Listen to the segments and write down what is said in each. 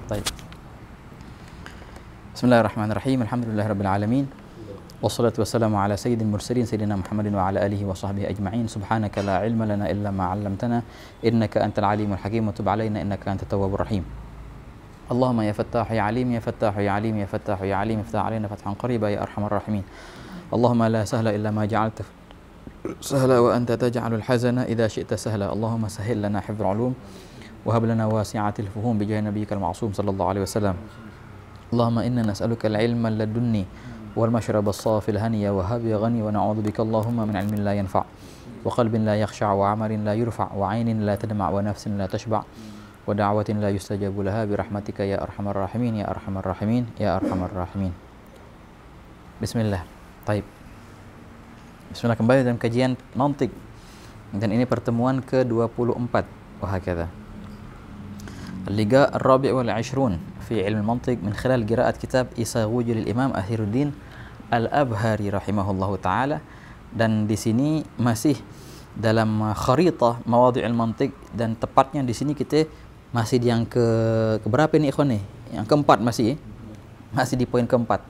طيب. Bismillahirrahmanirrahim. Alhamdulillahirabbil alamin. Wassalatu wassalamu ala sayyidil mursalin sayyidina Muhammadin wa ala alihi wa sahbihi ajma'in. Subhanaka la ilma lana illa ma 'allamtana innaka antal alimul hakim wa tub 'alaina innaka antat tawwabur rahim. Allahumma ya Fattah ya Alim ya Fattah ya Alim ya Fattah ya Alim iftah 'alaina fathan qariba ya arhamar rahimin. Allahumma la sahla illa ma ja'alta sahla wa anta taj'alul hazana idza syi'ta sahla. Allahumma sahhil lana hifdzal 'ulum wa hab lana wasi'atil fuhum bi jahi nabiyyikal ma'sum sallallahu alaihi wasallam. Allahumma inna nas'aluka al-'ilma ladunni wal mashrab as-safi al-haniya wa habi ghani wa na'udzu bika Allahumma min 'ilmin la yanfa' wa qalbin la yakhsha' wa 'amalin la yurfa' wa 'ainin la tadma' wa nafsin la tashba' wa da'watin la yustajabu laha bi rahmatika ya arhamar rahimin ya arhamar rahimin ya arhamar rahimin. Bismillah. Taib. Bismillah, kembali dalam kajian mantiq. Dan ini pertemuan ke-24. Wahakadha. Al-Liqa Ar-Rabi' wal-'Ishrun في علم المنطق من خلال قراءة كتاب إساغوج للإمام أثير الدين Al-Abhari rahimahullahu ta'ala. Dan di sini masih dalam kharitah mawadhi' al-mantiq, dan tepatnya di sini kita masih di yang keberapa nih ikhwan nih? Yang keempat masih di poin keempat.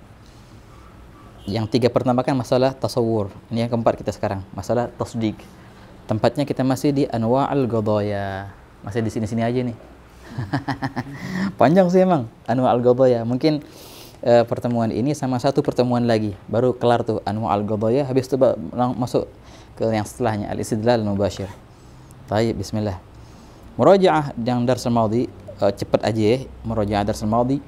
Yang tiga pertama kan masalah tasawur, ini yang keempat kita sekarang masalah tasdiq. Tempatnya kita masih di anwa'ul qadaya, masih di sini-sini aja nih. Panjang sih emang Anwa' al-Qadaya. Mungkin pertemuan ini sama satu pertemuan lagi baru kelar tuh Anwa' al-Qadaya, habis itu masuk ke yang setelahnya al-Istidlal al-Mubashir. Baik, bismillah. Murajaah yang dars al-madhi, cepat aja ya. Murajaah dars al-madhi,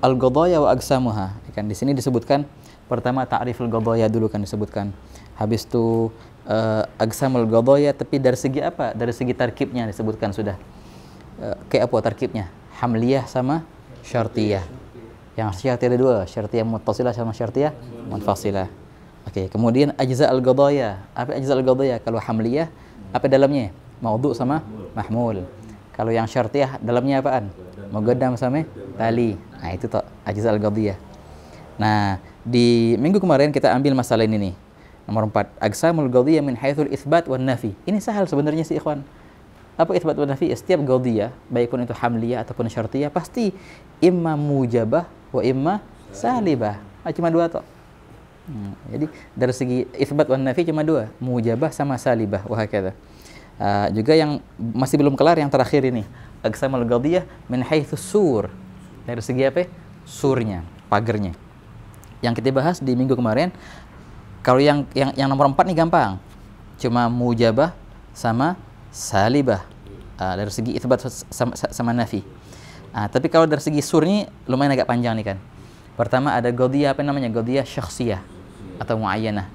al-Qadaya wa aqsamuha. Kan di sini disebutkan pertama ta'riful qadaya dulu kan disebutkan. Habis itu aqsamul qadaya, tapi dari segi apa? Dari segi tarkibnya disebutkan sudah. Kayak apa tarkibnya? Hamliyah sama syartiyah. Yang syartiyah ada dua, syartiyah muttasilah sama syartiyah munfasilah. Oke, kemudian ajza al-qadaya. Apa ajza al-qadaya? Kalau hamliyah, apa dalamnya? Maudhu' sama mahmul. Kalau yang syartiyah dalamnya apaan? Muqaddam sama tali. Nah, itu toh ajza al-qadiyah. Nah, di minggu kemarin kita ambil masalah ini nih. Nomor 4, aqsamul qadiyah min haitsul itsbat wan nafi. Ini sahal sebenarnya sih ikhwan. Apa itsbat wa nafi? Setiap qadiyah, baik pun itu hamliyah ataupun syartiyah, pasti imma mujabah wa imma salibah. Cuma dua toh. Jadi dari segi itsbat wa nafi cuma dua, mujabah sama salibah. Wah hakadha. Juga yang masih belum kelar yang terakhir ini, aqsamul qadiyah min haitsus sur. Dari segi apa? Surnya, pagernya. Yang kita bahas di minggu kemarin, kalau yang nomor 4 nih gampang. Cuma mujabah sama salibah dari segi itsbat sama nafi. Tapi kalau dari segi surni lumayan agak panjang nih kan. Pertama ada qadiyah apa namanya? Qadiyah syakhsiyah atau muayyanah.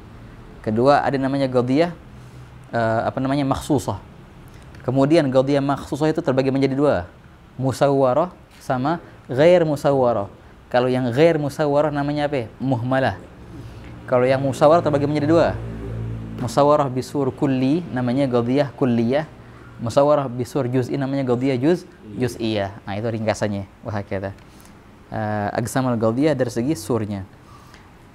Kedua ada namanya qadiyah makhsusah. Kemudian qadiyah makhsusah itu terbagi menjadi dua, musawwarah sama ghair musawwarah. Kalau yang ghair musawwarah namanya apa? Muhmalah. Kalau yang musawwarah terbagi menjadi dua, musawwarah bisur kulli namanya qadiyah kulliyah, musawwarah bisur juz'i namanya qadiyah juz'iyah. Nah, itu ringkasannya. Wah kata aqsamul qadiyah dari segi surnya.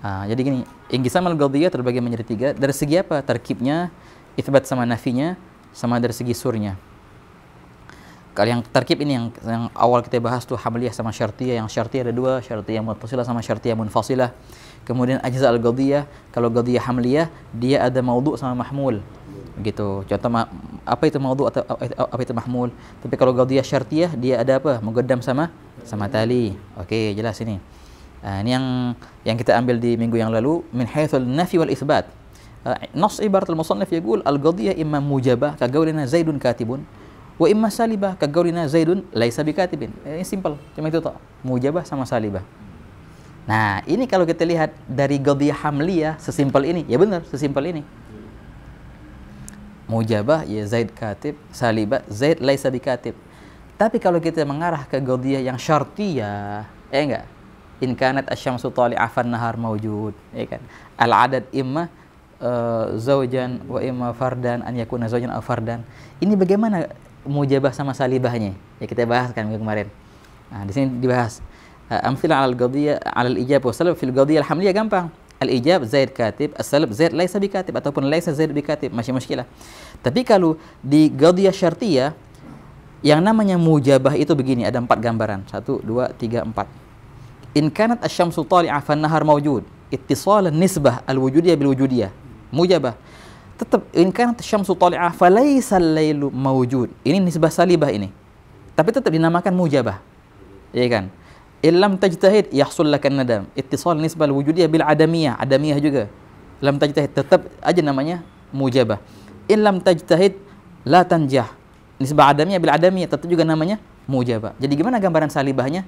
Jadi gini, aqsamul qadiyah terbagi menjadi tiga. Dari segi apa? Tarkibnya, itsbat sama nafinya, sama dari segi surnya. Kalau yang tarkib ini yang awal kita bahas tuh hamliyah sama syartiyah. Yang syartiyah ada dua, syartiyah muttasilah sama syartiyah munfasilah. Kemudian ajza al-qadiyah, kalau qadiyah hamliyah dia ada maudhu' sama mahmul. Gitu. Contoh apa itu maudhu' atau apa itu mahmul. Tapi kalau qadiyah syartiyah dia ada apa? Muqaddam sama tali. Oke, jelas ini. Ini yang kita ambil di minggu yang lalu min haitsul nafi wal itsbat. Nas ibarat al-musannif yaqul al-qadiyah imma mujabah ka qaulina Zaidun katibun wa imma salibah ka qaulina Zaidun laisa bikatibin. Ini simple, cuma itu toh. Mujabah sama salibah. Nah, ini kalau kita lihat dari qadiyah hamliyah sesimpel ini, ya benar, sesimpel ini. Mujabah ya Zaid katib, salibah Zaid laisa bikatib. Tapi kalau kita mengarah ke qadiyah yang syartiyah, enggak. In kanat asy-syamsu tali'ah fan nahar mawjud, ya kan. Al-adad imma zaujan wa imma fardan an yakuna zaujan aw fardan. Ini bagaimana mujabah sama salibahnya? Ya kita bahas kan minggu kemarin. Nah, di sini dibahas. Amthilah al-qadiyah al-ijab wa salab fil qadiyah al-hamliyah gampang. Al-ijab Zaid katib, as-salab Zaid laisa bikatib ataupun laisa Zaid bikatib, masih muskilah. Tapi kalau di qadiyah syartiyah Yang namanya mujabah itu begini, ada 4 gambaran. 1, 2, 3, 4. In kanat asy-syamsu tali'ah fan-nahar mawjud. Ittisal nisbah al-wujudiyah bil wujudiyah. Mujabah. Tetap in kanat asy-syamsu tali'ah falaysa al-lailu mawjud. Ini nisbah salibah ini. Tapi tetap dinamakan mujabah. Ya kan? Illam tajtahid yahsul lakan nadam. Ittisal nisbah al-wujudiyah bil adamiyah. Adamiyah juga. Lam tajtahid tetap aja namanya mujabah. In lam tajtahid la tanjah. Nisbah adamiyah bil adamiyah tetap juga namanya mujabah. Jadi gimana gambaran salibahnya?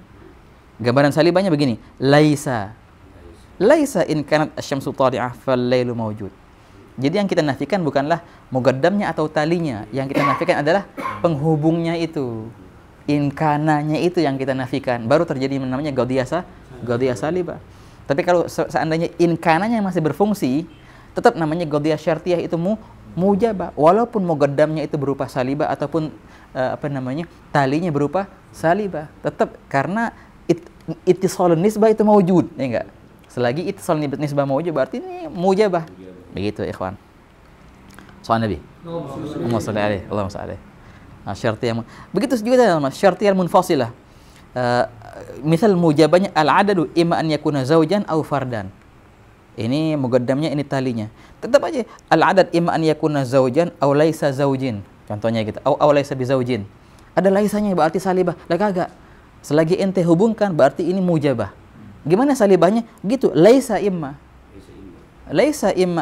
Gambaran salibahnya begini, laisa in kanat asy-syamsu tali'ah fal lailu mawjud. Jadi yang kita nafikan bukanlah muqaddamnya atau talinya, yang kita nafikan adalah penghubungnya itu. In kananya itu yang kita nafikan, baru terjadi namanya gaudiyah salibah. Tapi kalau seandainya in kananya masih berfungsi, tetap namanya gaudiyah syartiyah, itu mujabah, walaupun muqaddamnya itu berupa salibah ataupun talinya berupa salibah, tetap karena ittisalun nisbah itu mawjud, ya enggak? Selagi ittisalun nisbah mawjud berarti ini mujabah. Begitu ikhwan. Soal Nabi. Allahumma shalli alaihi, Allahumma shalli alaihi. Syartiyah. Begitu juga dalam syartiyah munfasilah. Misal mujabahnya al-adadu imma an yakuna zaujan aw fardan. Ini muqaddamnya, ini talinya. Tetap aja al-adad imma an yakuna zaujan aw laisa zaujin. Contohnya gitu. Aw laisa bi zaujin. Ada laisanya berarti salibah. Lah kagak. Selagi ente hubungkan berarti ini mujabah. Gimana salibahnya? Gitu, laisa imma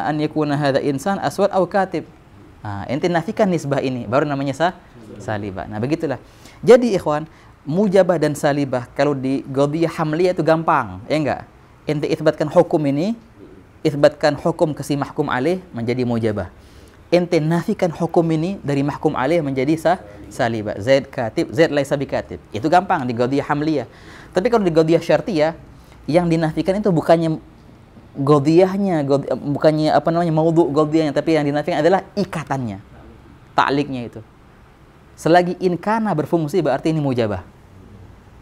an yakuna hadza insan aswad aw katib. Ente nafikan nisbah ini, baru namanya salibah. Nah, begitulah. Jadi ikhwan, mujabah dan salibah kalau di gaudiyah hamliyah itu gampang, ya enggak? Ente itsbatkan hukum ini, itsbatkan hukum ke si mahkum alaih menjadi mujabah. Ente nafikan hukum ini dari mahkum alaih menjadi salibah. Zaid katib, Zaid laisa bikatib. Itu gampang di gaudiyah hamliyah. Tapi kalau di gaudiyah syartiyah, yang dinafikan itu bukannya gaudiyahnya, bukannya maudhu gaudiyahnya, tapi yang dinafikan adalah ikatannya, ta'liknya itu. Selagi in kana berfungsi berarti ini mujabah.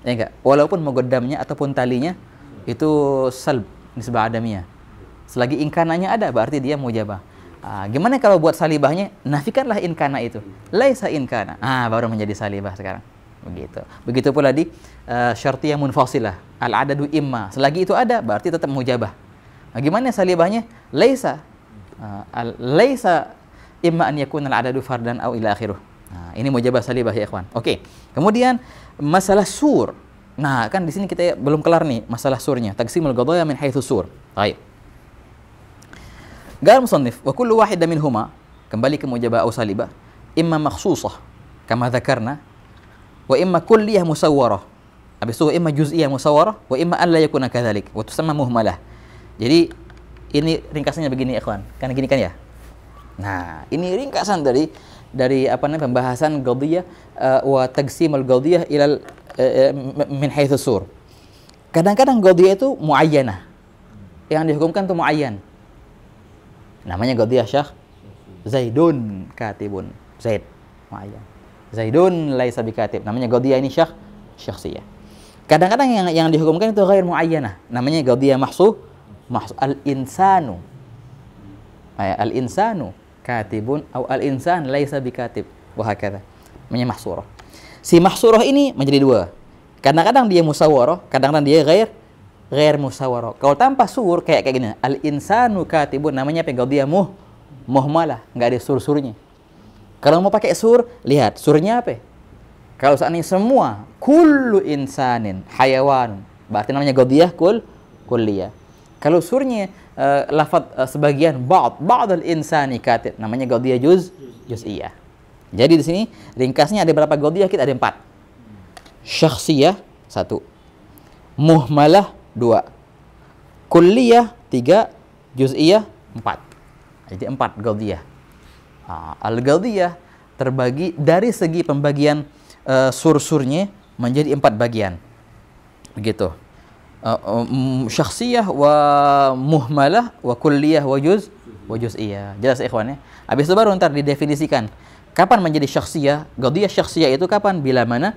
Ya enggak? Walaupun muqaddamnya ataupun talinya itu salb, nisbah adamiyah. Selagi in kananya ada berarti dia mujabah. Gimana kalau buat salibahnya? Nafikanlah in kana itu. Laisa in kana. Baru menjadi salibah sekarang. Begitu. Begitu pula di syartiyah munfasilah. Al-adadu imma. Selagi itu ada berarti tetap mujabah. Gimana salibahnya? Laisa. Laisa imma an yakuna al-adadu fardan aw ila akhirih. Ini mujabah salibah ya ikhwan. Oke. Kemudian masalah sur. Nah, kan di sini kita belum kelar nih masalah surnya. Taqsimul qadaya min haitsu sur. Baik. Qala musannif wa kullu wahid minhuma, kembali ke mujabah atau salibah, imma makhsusah kama dzakarna wa imma kulliyah musawwarah. Habis itu imma juz'iyah musawwarah wa imma an la yakuna kadzalik wa tusamma muhmalah. Jadi ini ringkasannya begini ikhwan. Kan gini kan ya? Nah, ini ringkasan dari pembahasan gaudiyah wa taqsimul gaudiyah ila min haitsu sur. Kadang-kadang gaudiyah itu muayyanah. Yang dihukumkan itu muayyan. Namanya gaudiyah syakh. Zaidun katibun. Zaid muayyan. Zaidun laisa bikatib. Namanya gaudiyah ini syakhsiyah. Kadang-kadang yang dihukumkan itu ghair muayyanah. Namanya gaudiyah mahsuh al-insanu. Al-insanu katibun atau al-insan laisa bikatib. Wa hakadha. Namanya mahsurah. Si mahsurah ini menjadi dua. Kadang-kadang dia musawwarah, kadang-kadang dia ghair musawwarah. Kalau tanpa sur kayak gini, al-insanu katibun, namanya gaudiyah muhmalah, enggak ada sur-surnya. Kalau mau pakai sur, lihat surnya apa? Kalau seandainya semua kullu insanin hayawan, berarti namanya gaudiyah kulliyah. Kalau surnya lafaz sebagian ba'd al-insani katib, namanya gaudiyah juz'iyah. Jadi di sini ringkasnya ada berapa gaudiyah? Kita ada 4. Syakhsiyah 1, muhmalah 2, kulliyah 3, juz'iyah 4. Jadi 4 gaudiyah. Al-gaudiyah terbagi dari segi pembagian sur-surnya menjadi 4 bagian. Begitu. Syakhsiyah wa muhmalah wa kulliyah wa juz'iyah. Jelas ikhwan ya. Habis itu baru ntar didefinisikan kapan menjadi syakhsiyah. Gaudiyah syakhsiyah itu kapan? Bila mana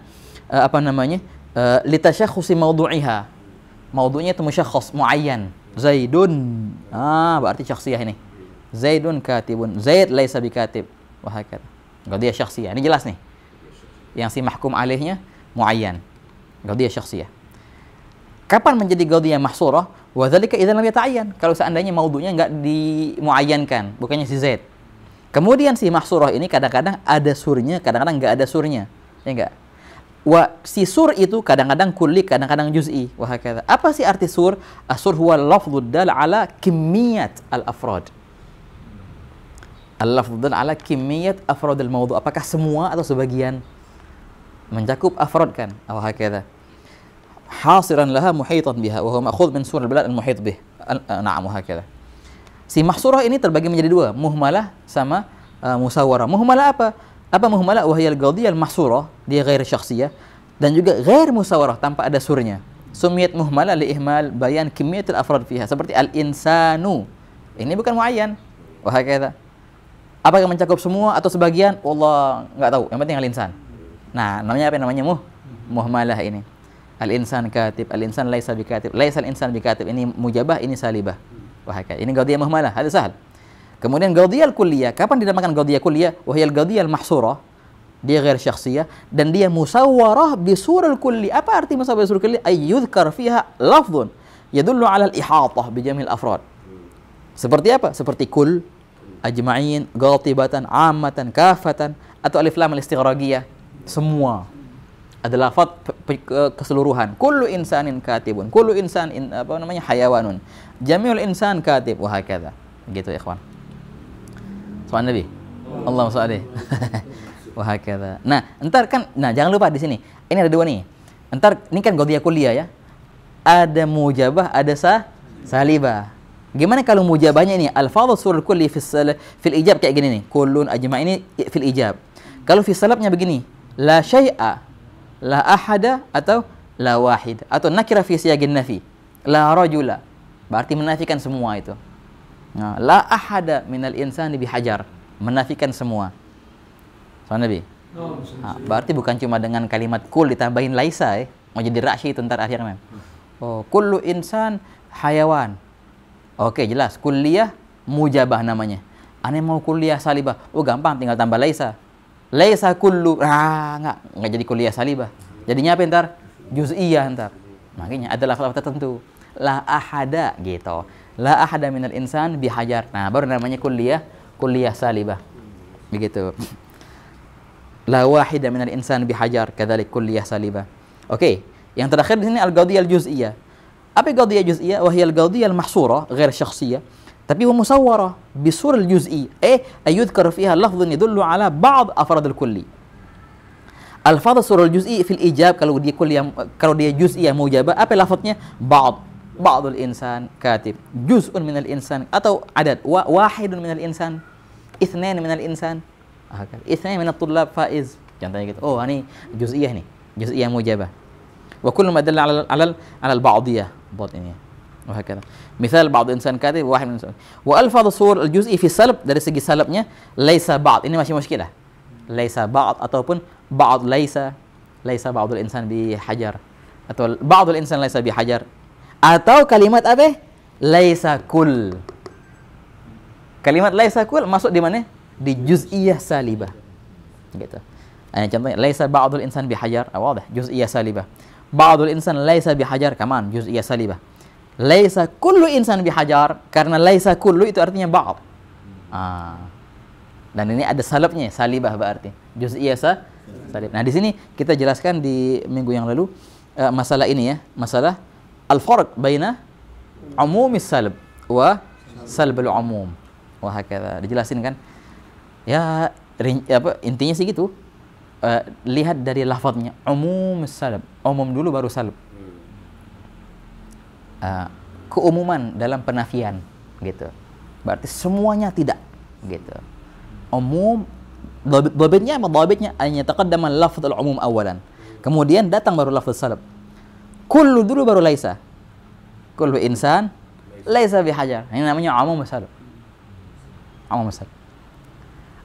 litasyakhusi mawdu'iha. Mawdu'nya itu musyakhas, muayyan. Zaidun. Berarti syakhsiyah ini. Zaidun katibun. Zaid laisa bikatib. Wa hakadha. Gaudiyah syakhsiyah. Ini jelas nih. Yang si mahkum alaihnya muayyan. Qadiyah syakhsiyah. Kapan menjadi qadiyah mahsurah? Wa dzalika idzan lam yata'ayyan. Kalau seandainya maudhu'nya enggak dimuayyankan, bukannya si Zaid. Kemudian si mahsurah ini kadang-kadang ada surnya, kadang-kadang enggak ada surnya. Ya enggak? Si sur itu kadang-kadang kulli, kadang-kadang juz'i. Wahakadha. Apa sih arti sur? As-sur huwa lafdhu dal ala kimmiyat al-afrad. Al-lafdhu dal ala kimmiyat afrad al-mawdu'. Apakah semua atau sebagian? Mencakup afrad kan? Wahakadha. Hasiran laha muhitan biha wa huwa ma'khudh min sur al-balad al-muhit bih. Na'am, wahakadha. Si mahsurah ini terbagi menjadi dua, muhmalah sama musawwarah. Muhmalah apa? Apa muhmalah? Wahyal qadiyah al-mahsurah, dia ghair syakhsiyah, dan juga ghair musawwarah, tanpa ada surnya. Sumiyat muhmalah li ihmal bayan kimiyatul afrad fiha, seperti al-insanu. Ini bukan muayyan. Wahakadha. Apakah mencakup semua atau sebagian? Allah enggak tahu. Yang penting al-insan. Nah, namanya apa? Namanya muhmalah ini. Al-insan katib, al-insan laisa bikatib, laisa al-insan bikatib. Ini mujabah, ini salibah. Wahakadha. Ini qadiyah muhmalah, hada sahal. Kemudian qadiyah al-kulliyah, kapan dinamakan qadiyah kulliyah? Wahyal qadiyah al-mahsurah, dia ghair syakhsiyah dan dia musawwarah bi surul kulli. Apa arti musawwarah bi surul kulli? Ay yudhkar fiha lafdhun yadullu 'ala al-ihatah bi jamil afrad. Seperti apa? Seperti kull, ajma'in, ghatibatan, ammatan, kafatan, atau alif lam al-istighraqiyah. Semua adalah lafaz keseluruhan. Kullu insanin katibun, kullu insan hayawanun, jami'ul insan katib, wa hakadha. Gitu ya, ikhwan. Soal Nabi. Allahumma shalli. Wa hakadha. Nah, entar kan, jangan lupa di sini. Ini ada dua nih. Entar ini kan qadiyah kulliyah ya. Ada mujabah, ada salibah. Gimana kalau mujabahnya ini al-fadhu surul kulli fil ijab kayak gini nih. Kullun ajma' ini fil ijab. Kalau fi salabnya begini, la syai'a, la ahada, atau la wahid, atau nakira fi siyagin nafi. La rajula. Berarti menafikan semua itu. Nah, la ahada minal insani bihajar, menafikan semua. Soal Nabi. Berarti bukan cuma dengan kalimat kul ditambahin laisa mau jadi ra'syi itu ntar akhirnya. Oh, kullu insan hayawan. Oke, jelas. Kulliyah mujabah namanya. Aneh mau kulliyah salibah. Oh, gampang, tinggal tambah laisa. Laisa kullu. Enggak jadi kulliyah salibah. Jadinya apa ntar? Juz'iyah ntar. Makanya ada lafaz tertentu. La ahada gitu. La ahada minal insan bihajar. Nah, baru namanya kulliyah salibah. Begitu. La wahida minal insan bihajar, kadzalik kulliyah salibah. Oke, yang terakhir di sini al-qadiyah al-juz'iyah. Apa qadiyah juz'iyah? Wa hiya al-qadiyah al-mahsurah, ghair syakhsiyah, tapi wa musawwarah bi sur al-juz'i. Ayudhkar fiha lafdhun yadullu ala ba'd afrad al-kulli. Al-fadh sur al-juz'i fil ijab, kalau dia juz'iyah mujabah, apa lafadznya? Ba'dul insan katib, juz'un minal insan, atau adad wahidun minal insan, itsnain minal insan, itsnain minat tullab faiz. Contohnya gitu. Oh, ini juz'iyah nih, juz'iyah mujabah. Wa kullu ma dalla 'ala al-ba'diyah, bot ini. Wa hakadha. Misal ba'd insan katib, wahid min insan. Wa alfadhu sur al-juz'i fi salb, dari segi salabnya laisa ba'd. Ini masih muskilah. Laisa ba'd ataupun ba'd laisa ba'dul insan bi hajar, atau ba'dul insan laisa bi hajar. Atau kalimat apa? Laisa kull. Kalimat laisa kull masuk di mana? Di juz'iyah salibah. Gitu. Contohnya laisa ba'dul insan bihajar, wadah, juz'iyah salibah. Ba'dul insan laisa bihajar, kaman juz'iyah salibah. Laisa kullu insan bihajar, karena laisa kullu itu artinya ba'd. Dan ini ada salabnya, salibah berarti. Juz'iyah salibah. Nah, di sini kita jelaskan di minggu yang lalu masalah ini ya, masalah al-farq baina umumis salb wa salbul umum. Wah, hakadha. Dijelasin kan? Ya, intinya sih gitu. Lihat dari lafadznya, umumis salb. Umum dulu baru salb. Keumuman dalam penafian gitu. Berarti semuanya tidak gitu. Umum, dhabitnya apa? Dhabitnya an yataqaddama lafdz al-umum awalan. Kemudian datang baru lafdz salb. Kullu dulu baru laisa. Kullu insan laisa bihajar. Ini namanya umum salb. Umum salb.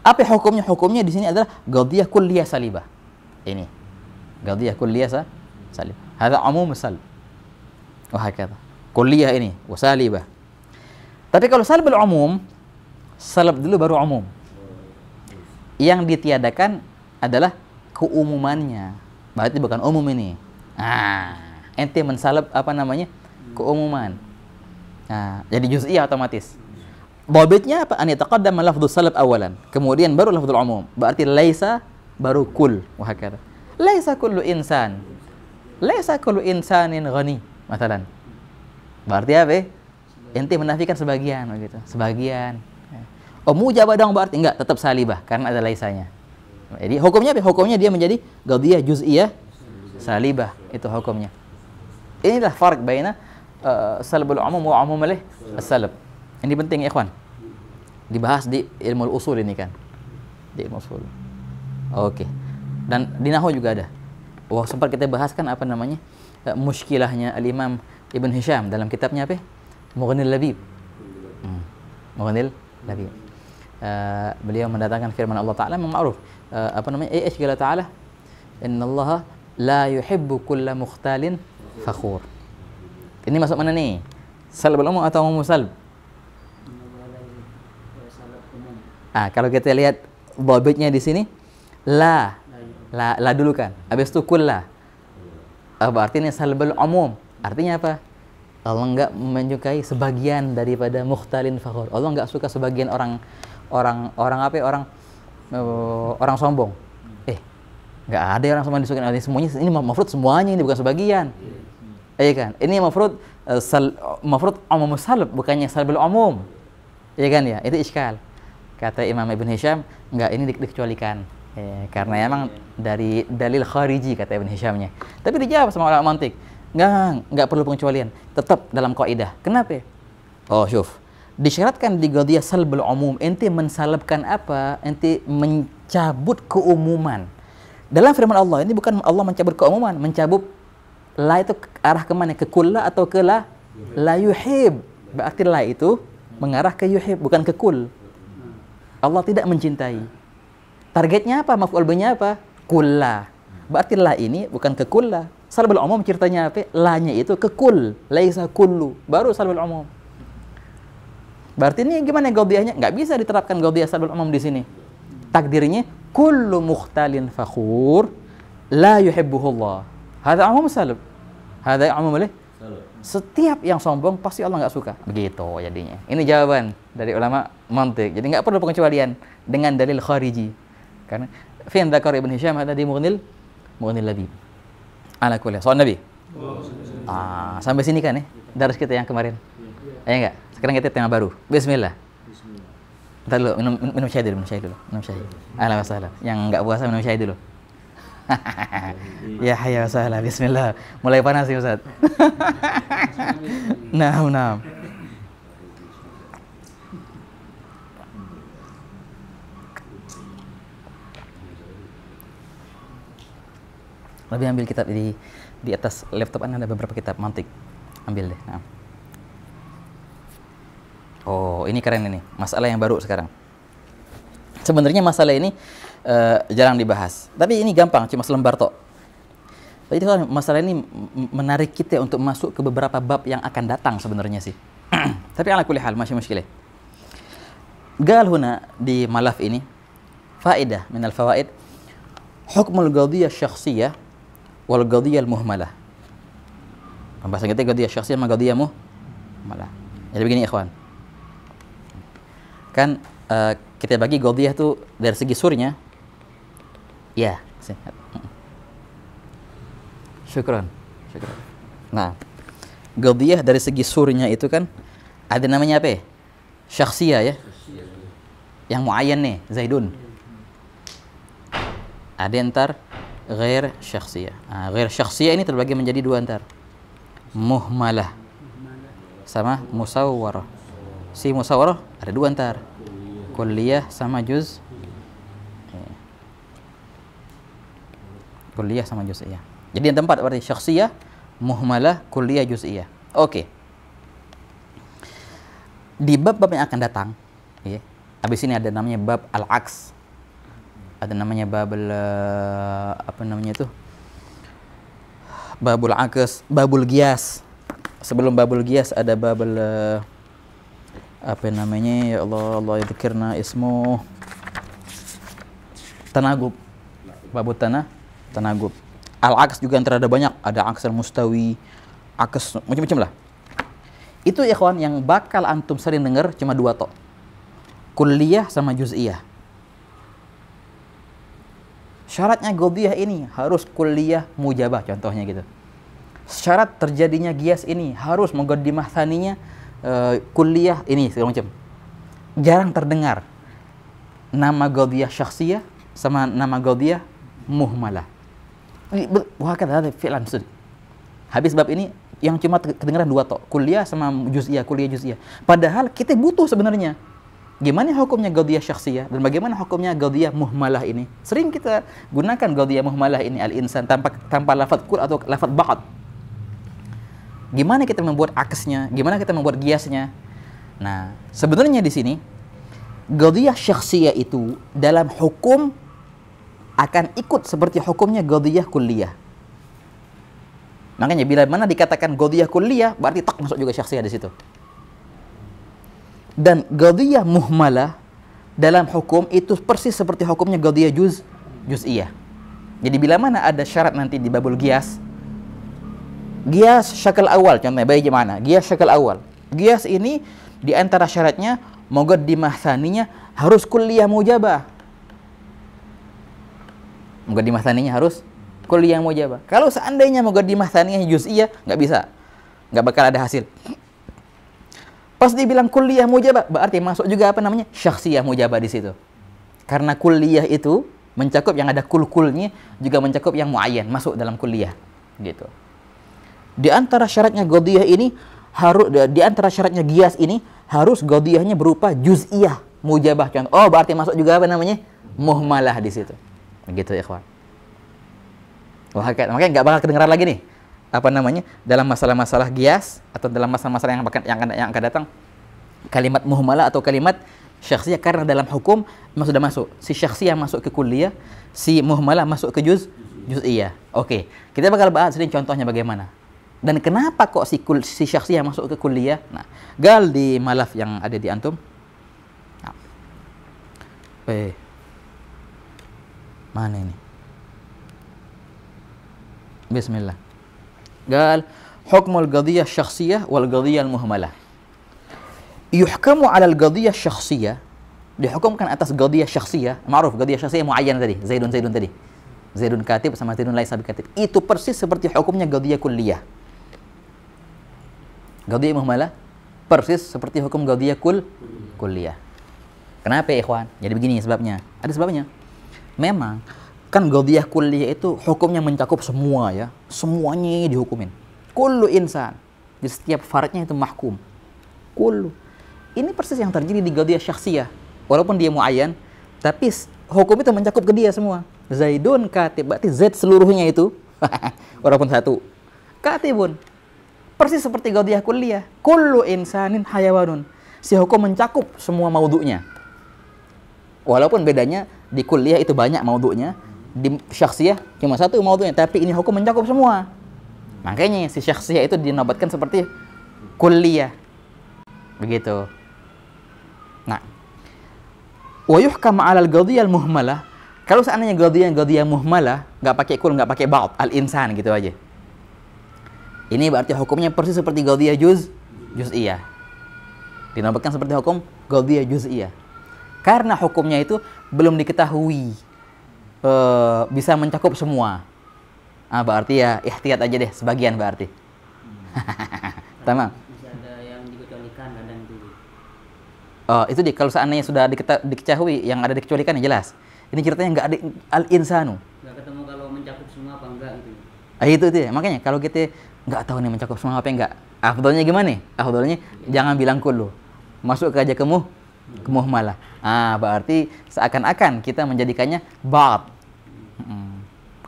Apa hukumnya? Hukumnya di sini adalah qadiyah kulliyah salibah. Ini qadiyah kulliyah salibah. Hada umum salb. Wah, hakadha. Kulliyah ini wa salibah. Tapi kalau salbul umum, salb dulu baru umum. Yang ditiadakan adalah keumumannya. Berarti bukan umum ini. Ente mensalab apa namanya? Keumuman. Nah, jadi juz'iyah otomatis. Dhabitnya apa? An yataqaddama lafdhu salab awalan, kemudian baru lafdhul umum. Berarti laisa baru kul, wa hakadha. Laisa kullu insan. Laisa kullu insanin ghani, masalan. Berarti apa? Ente menafikan sebagian begitu. Sebagian. Oh, mujabah dong berarti enggak, tetap salibah karena ada laisanya. Jadi hukumnya apa? Hukumnya dia menjadi qadhiyah juz'iyah salibah, itu hukumnya. Inilah farq baina salbul umum wa umum as-salb. Ini penting ya, ikhwan. Dibahas di ilmu usul ini kan. Di ilmu usul. Oke. Dan di nahwu juga ada. Wah, sempat kita bahas kan apa namanya? Muskilahnya Al-Imam Ibn Hisham dalam kitabnya apa? Mughnil Labib. Mughnil Labib. Beliau mendatangkan firman Allah Ta'ala yang ma'ruf. Apa namanya? Qala Ta'ala, innallaha la yuhibbu kulla mukhtalin fakhur. Ini masuk mana nih? Salbul umum atau umum salb? Kalau kita lihat dhabitnya di sini la dulu kan. Habis itu kulla. Berarti ini salbul umum. Artinya apa? Allah enggak menyukai sebagian daripada mukhtalin fakhur. Allah enggak suka sebagian orang sombong. Enggak ada orang sombong disukai. Semuanya ini mafrud semuanya, ini bukan sebagian. Iya kan? Ini mafrud umum salb, bukannya salbul umum. Iya kan ya? Itu iskal. Kata Imam Ibn Hisham, enggak, ini dikecualikan. Karena emang dari dalil khariji, kata Ibn Hishamnya. Tapi dijawab sama ulama mantik. Enggak perlu pengecualian. Tetap dalam kaidah. Kenapa? Oh, syuf. Disyaratkan di qadhiyah salbul umum, ente mensalabkan apa? Ente mencabut keumuman. Dalam firman Allah ini bukan Allah mencabut keumuman, mencabut la itu arah kemana? Ke kulla atau ke la? La yuhib. Berarti la itu mengarah ke yuhib, bukan ke kul. Allah tidak mencintai. Targetnya apa? Maf'ul bihi apa? Kulla. Berarti la ini bukan ke kulla. Salbul umum ceritanya apa? La-nya itu ke kul, laisa kullu. Baru salbul umum. Berarti ini gimana qadhiyahnya? Nggak bisa diterapkan qadhiyah salbul umum di sini. Takdirnya kullu mukhtalin fakhur la yuhibbuhullah. Hadza umum salb. Hadza umum boleh? Setiap yang sombong pasti Allah nggak suka. Begitu jadinya. Ini jawaban dari ulama mantik. Jadi nggak perlu pengecualian dengan dalil khariji. Karena fi dzakar Ibn Hisham ada di Mughnil Labib. Ala kulli soal Nabi. Sampai sini kan ya? Daras kita yang kemarin. Ya enggak? Sekarang kita tema baru. Bismillah. Entar dulu, minum syai dulu. Minum syai. Ahlan wa sahlan. Yang enggak puasa minum syai dulu. Ya hayya wa sahlan. Bismillah. Mulai panas nih Ustaz. Nah. Lebih ambil kitab di atas laptop Anda, ada beberapa kitab mantik. Ambil deh. Nah. Oh, ini keren ini. Masalah yang baru sekarang. Sebenarnya masalah ini jarang dibahas. Tapi ini gampang, cuma selembar tok. Jadi masalah ini menarik kita untuk masuk ke beberapa bab yang akan datang sebenarnya sih. Tapi ala kulli hal, masih muskilah. Gal huna di malaf ini faedah min al-fawaid hukmul qadhiyah syakhsiyah wal qadhiyah al-muhmalah. Pembahasan kita qadhiyah syakhsiyah sama qadhiyah muhmalah. Jadi begini ikhwan. Kan kita bagi qadhiyah tuh dari segi surnya. Ya, sehat. Syukran. Nah, qadhiyah dari segi surnya itu kan ada namanya apa? Syakhsiyah ya. Yang muayyan nih, Zaidun. Ada antar ghair syakhsiyah. Ghair syakhsiyah ini terbagi menjadi dua antar. Muhmalah sama musawwarah. Si musawwarah ada dua antar. Kulliyah sama juz. Kulliyah sama juz'iyah. Jadi yang tempat berarti syakhsiyah, muhmalah, kulliyah, juz'iyah. Oke. Di bab-bab yang akan datang, ya. Habis ini ada namanya bab al-aks. Ada namanya bab apa namanya itu? Babul aks, babul qiyas. Sebelum babul qiyas ada babul apa namanya? Ya Allah, Allah yadzkirna ismu tanagub. babut tanagub. Al-aks juga antara ada banyak, ada aks mustawi, aks macam-macam lah. Itu ikhwan yang bakal antum sering dengar cuma dua tok. Kulliyah sama juz'iyah. Syaratnya qadhiyah ini harus kulliyah mujabah contohnya gitu. Syarat terjadinya qiyas ini harus muqaddimah tsaninya kulliyah ini segala macam. Jarang terdengar nama qadhiyah syakhsiyah sama nama qadhiyah muhmalah. Wah kata ada fi'lan sud. Habis bab ini yang cuma kedengaran dua tok, kuliah sama juz'iyah, kuliah juz'iyah. Padahal kita butuh sebenarnya. Gimana hukumnya qadhiyah syakhsiyah dan bagaimana hukumnya qadhiyah muhmalah ini? Sering kita gunakan qadhiyah muhmalah ini al-insan tanpa lafaz kul atau lafaz ba'd. Gimana kita membuat aksnya? Gimana kita membuat qiyasnya? Nah, sebenarnya di sini qadhiyah syakhsiyah itu dalam hukum akan ikut seperti hukumnya qadhiyah kulliyah. Makanya bila mana dikatakan qadhiyah kulliyah berarti tak masuk juga syakhsiyah di situ. Dan qadhiyah muhmalah dalam hukum itu persis seperti hukumnya qadhiyah juz'iyah. Jadi bila mana ada syarat nanti di babul qiyas, qiyas syakal awal contohnya bagaimana? Qiyas syakal awal. Qiyas ini di antara syaratnya muqaddimah tsaninya harus kulliyah mujabah. Muqaddimah tsaninya harus kulliyah mujabah. Kalau seandainya muqaddimah tsaniyah juz'iyah, nggak bisa. Nggak bakal ada hasil. Pas dibilang kulliyah mujabah, berarti masuk juga apa namanya? Syakhsiyah mujabah di situ. Karena kulliyah itu mencakup yang ada kul-kulnya, juga mencakup yang muayyan, masuk dalam kulliyah. Gitu. Di antara syaratnya qadhiyah ini harus di antara syaratnya qiyas ini harus qadhiyahnya berupa juz'iyah mujabah. Contoh, oh berarti masuk juga apa namanya? Muhmalah di situ. Begitu ikhwan. Wah, makanya nggak bakal kedengaran lagi nih apa namanya dalam masalah-masalah qiyas atau dalam masalah-masalah yang akan datang kalimat muhmalah atau kalimat syakhsiyah, karena dalam hukum sudah masuk. Si syakhsiyah masuk ke kulliyah, si muhmalah masuk ke juz'iyah. Oke, kita bakal bahas ini contohnya bagaimana. Dan kenapa kok si syakhsiyah masuk ke kulliyah? Nah, gal di malaf yang ada di antum. Nah. Mana ini? Bismillah. Qal hukmul qadhiyah syakhsiyah wal qadhiyah al-muhmalah. Yuhkamu 'ala al-qadhiyah syakhsiyah, dihukumkan atas qadhiyah syakhsiyah. Ma'ruf qadhiyah syakhsiyah muayyan tadi, Zaidun tadi. Zaidun katib sama Zaidun laisa bikatib. Itu persis seperti hukumnya qadhiyah kulliyah. Qadhiyah muhmalah persis seperti hukum qadhiyah kulliyah. Kenapa ya, ikhwan? Jadi begini sebabnya. Ada sebabnya. Memang kan qadhiyah kulliyah itu hukumnya mencakup semua ya. Semuanya dihukumin. Kullu insan. Di setiap faradnya itu mahkum. Kullu. Ini persis yang terjadi di qadhiyah syakhsiyah. Walaupun dia muayyan, tapi hukum itu mencakup ke dia semua. Zaidun katib, berarti Z seluruhnya itu walaupun satu. Katibun. Persis seperti qadhiyah kulliyah. Kullu insanin hayawanun. Si hukum mencakup semua maudhu'nya. Walaupun bedanya di kulliyah itu banyak maudhu'nya, di syakhsiyah cuma satu maudhu'nya, tapi ini hukum mencakup semua. Makanya si syakhsiyah itu dinobatkan seperti kulliyah. Begitu. Nah, wa yuhkam 'ala al-qadhiyah al-muhmalah. Kalau seandainya qadhiyah muhmalah, enggak pakai kul, enggak pakai ba'd, al-insan gitu aja. Ini berarti hukumnya persis seperti qadhiyah juz'iyah. Dinobatkan seperti hukum qadhiyah juz'iyah. Karena hukumnya itu belum diketahui bisa mencakup semua. Berarti ya ihtiyat aja deh sebagian berarti. Tamam. Masih ada yang dikecualikan kadang itu. Itu kalau seandainya sudah diketahui yang ada dikecualikan ya jelas. Ini ceritanya nggak ada al-insanu. Nggak ketemu kalau mencakup semua apa enggak gitu. Itu ya. Makanya kalau kita nggak tahu nih mencakup semua apa enggak, afdalnya gimana nih? Afdalnya jangan bilang kullu. Masuk ke aja ke muhmalah. Berarti seakan-akan kita menjadikannya ba'd.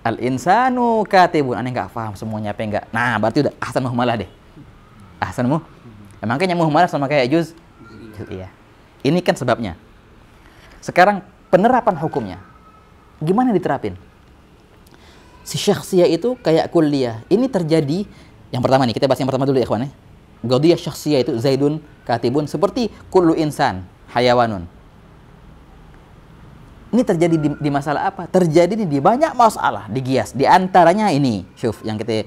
Al-insanu katibun. Aneh nggak paham semuanya apa enggak. Nah, berarti udah ahsan muhmalah deh. Ahsan makanya muhmalah sama kayak juz'iyah. Ini kan sebabnya. Sekarang penerapan hukumnya. Gimana diterapin? Si syakhsiyah itu kayak kulliyah. Ini terjadi, yang pertama nih, kita bahas yang pertama dulu ya ikhwan ya. Qadhiyah syakhsiyah itu Zaidun katibun seperti kullu insan hayawanun. Ini terjadi di masalah apa? Terjadi di banyak masalah di Qiyas. Di antaranya ini, syuf yang kita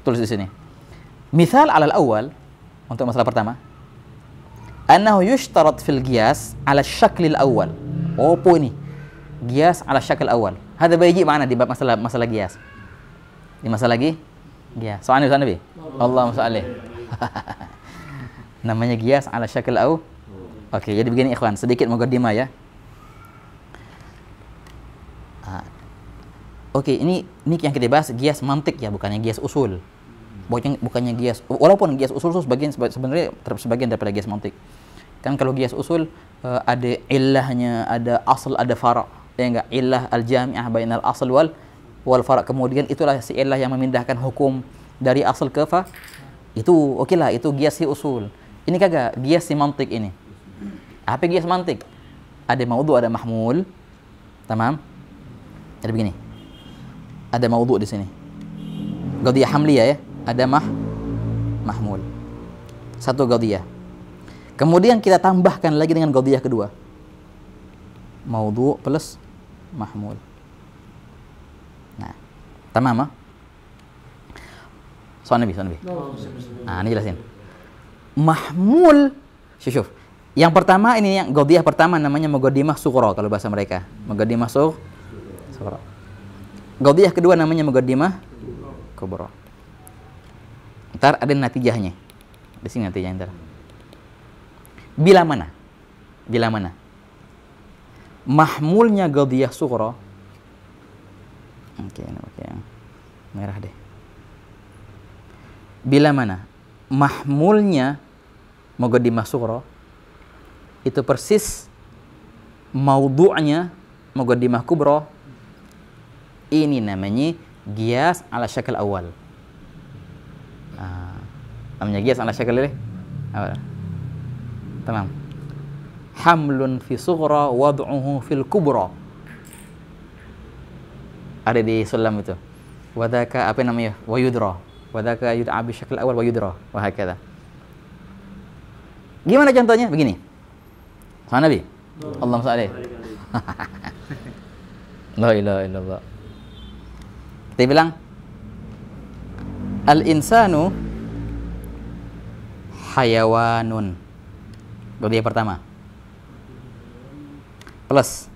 tulis di sini. Misal alal awal untuk masalah pertama. Annahu yushtarat fil Qiyas ala syaklil awal. Apa ini? Qiyas ala syakl awal. Hada bayi mana di bab masalah Qiyas? Di masalah lagi? Qiyas. Soalnya Nabi. Allahumma shalli. Namanya Qiyas ala syakl awal. Oke, jadi begini ikhwan, sedikit muqaddimah ya. Oke, ini yang kita bahas Qiyas mantik ya, bukannya Qiyas usul. Bukannya Qiyas, walaupun Qiyas usul itu sebenarnya sebagian daripada Qiyas mantik. Kan kalau Qiyas usul ada illahnya, ada asal, ada fara'. Ya enggak, illah al-jami'ah bainal asal wal fara'. Kemudian itulah si illah yang memindahkan hukum dari asal ke fa. Itu oke lah, itu Qiyas si usul. Ini kagak Qiyas si mantik ini. Apa Qiyas mantik? Ada maudhu, ada mahmul. Tamam? Jadi begini. Ada maudhu di sini. Qadhiyah hamliyah ya, ada mahmul. Satu qadhiyah. Kemudian kita tambahkan lagi dengan qadhiyah kedua. Maudhu plus mahmul. Nah, tamam ah? Soal Nabi. Nah, ini jelasin. Mahmul, syuf. Yang pertama ini yang qadhiyah pertama namanya muqaddimah sughra kalau bahasa mereka. Muqaddimah sughra. Qadhiyah kedua namanya muqaddimah kubra. Ntar ada natijahnya. Di sini natijahnya ntar. Bila mana? Mahmulnya qadhiyah sughra. Oke, ini pakai yang merah deh. Bila mana? Mahmulnya muqaddimah sughra itu persis maudhu'nya muqaddimah kubra. Ini namanya Qiyas ala syakl awal. Namanya Qiyas ala syakl awal. Tamam. Hamlun fi sughra wad'uhu fil kubra. Ada di sulam itu. Wadaka apa namanya? Wa yudra. Wadaka yud'a bi syakl awal wa yudra. Wa hakadha. Gimana contohnya? Begini. Sama Nabi. Allahumma shalli. La ilaha illallah. Kita bilang al-insanu hayawanun. Qadhiyah pertama. Plus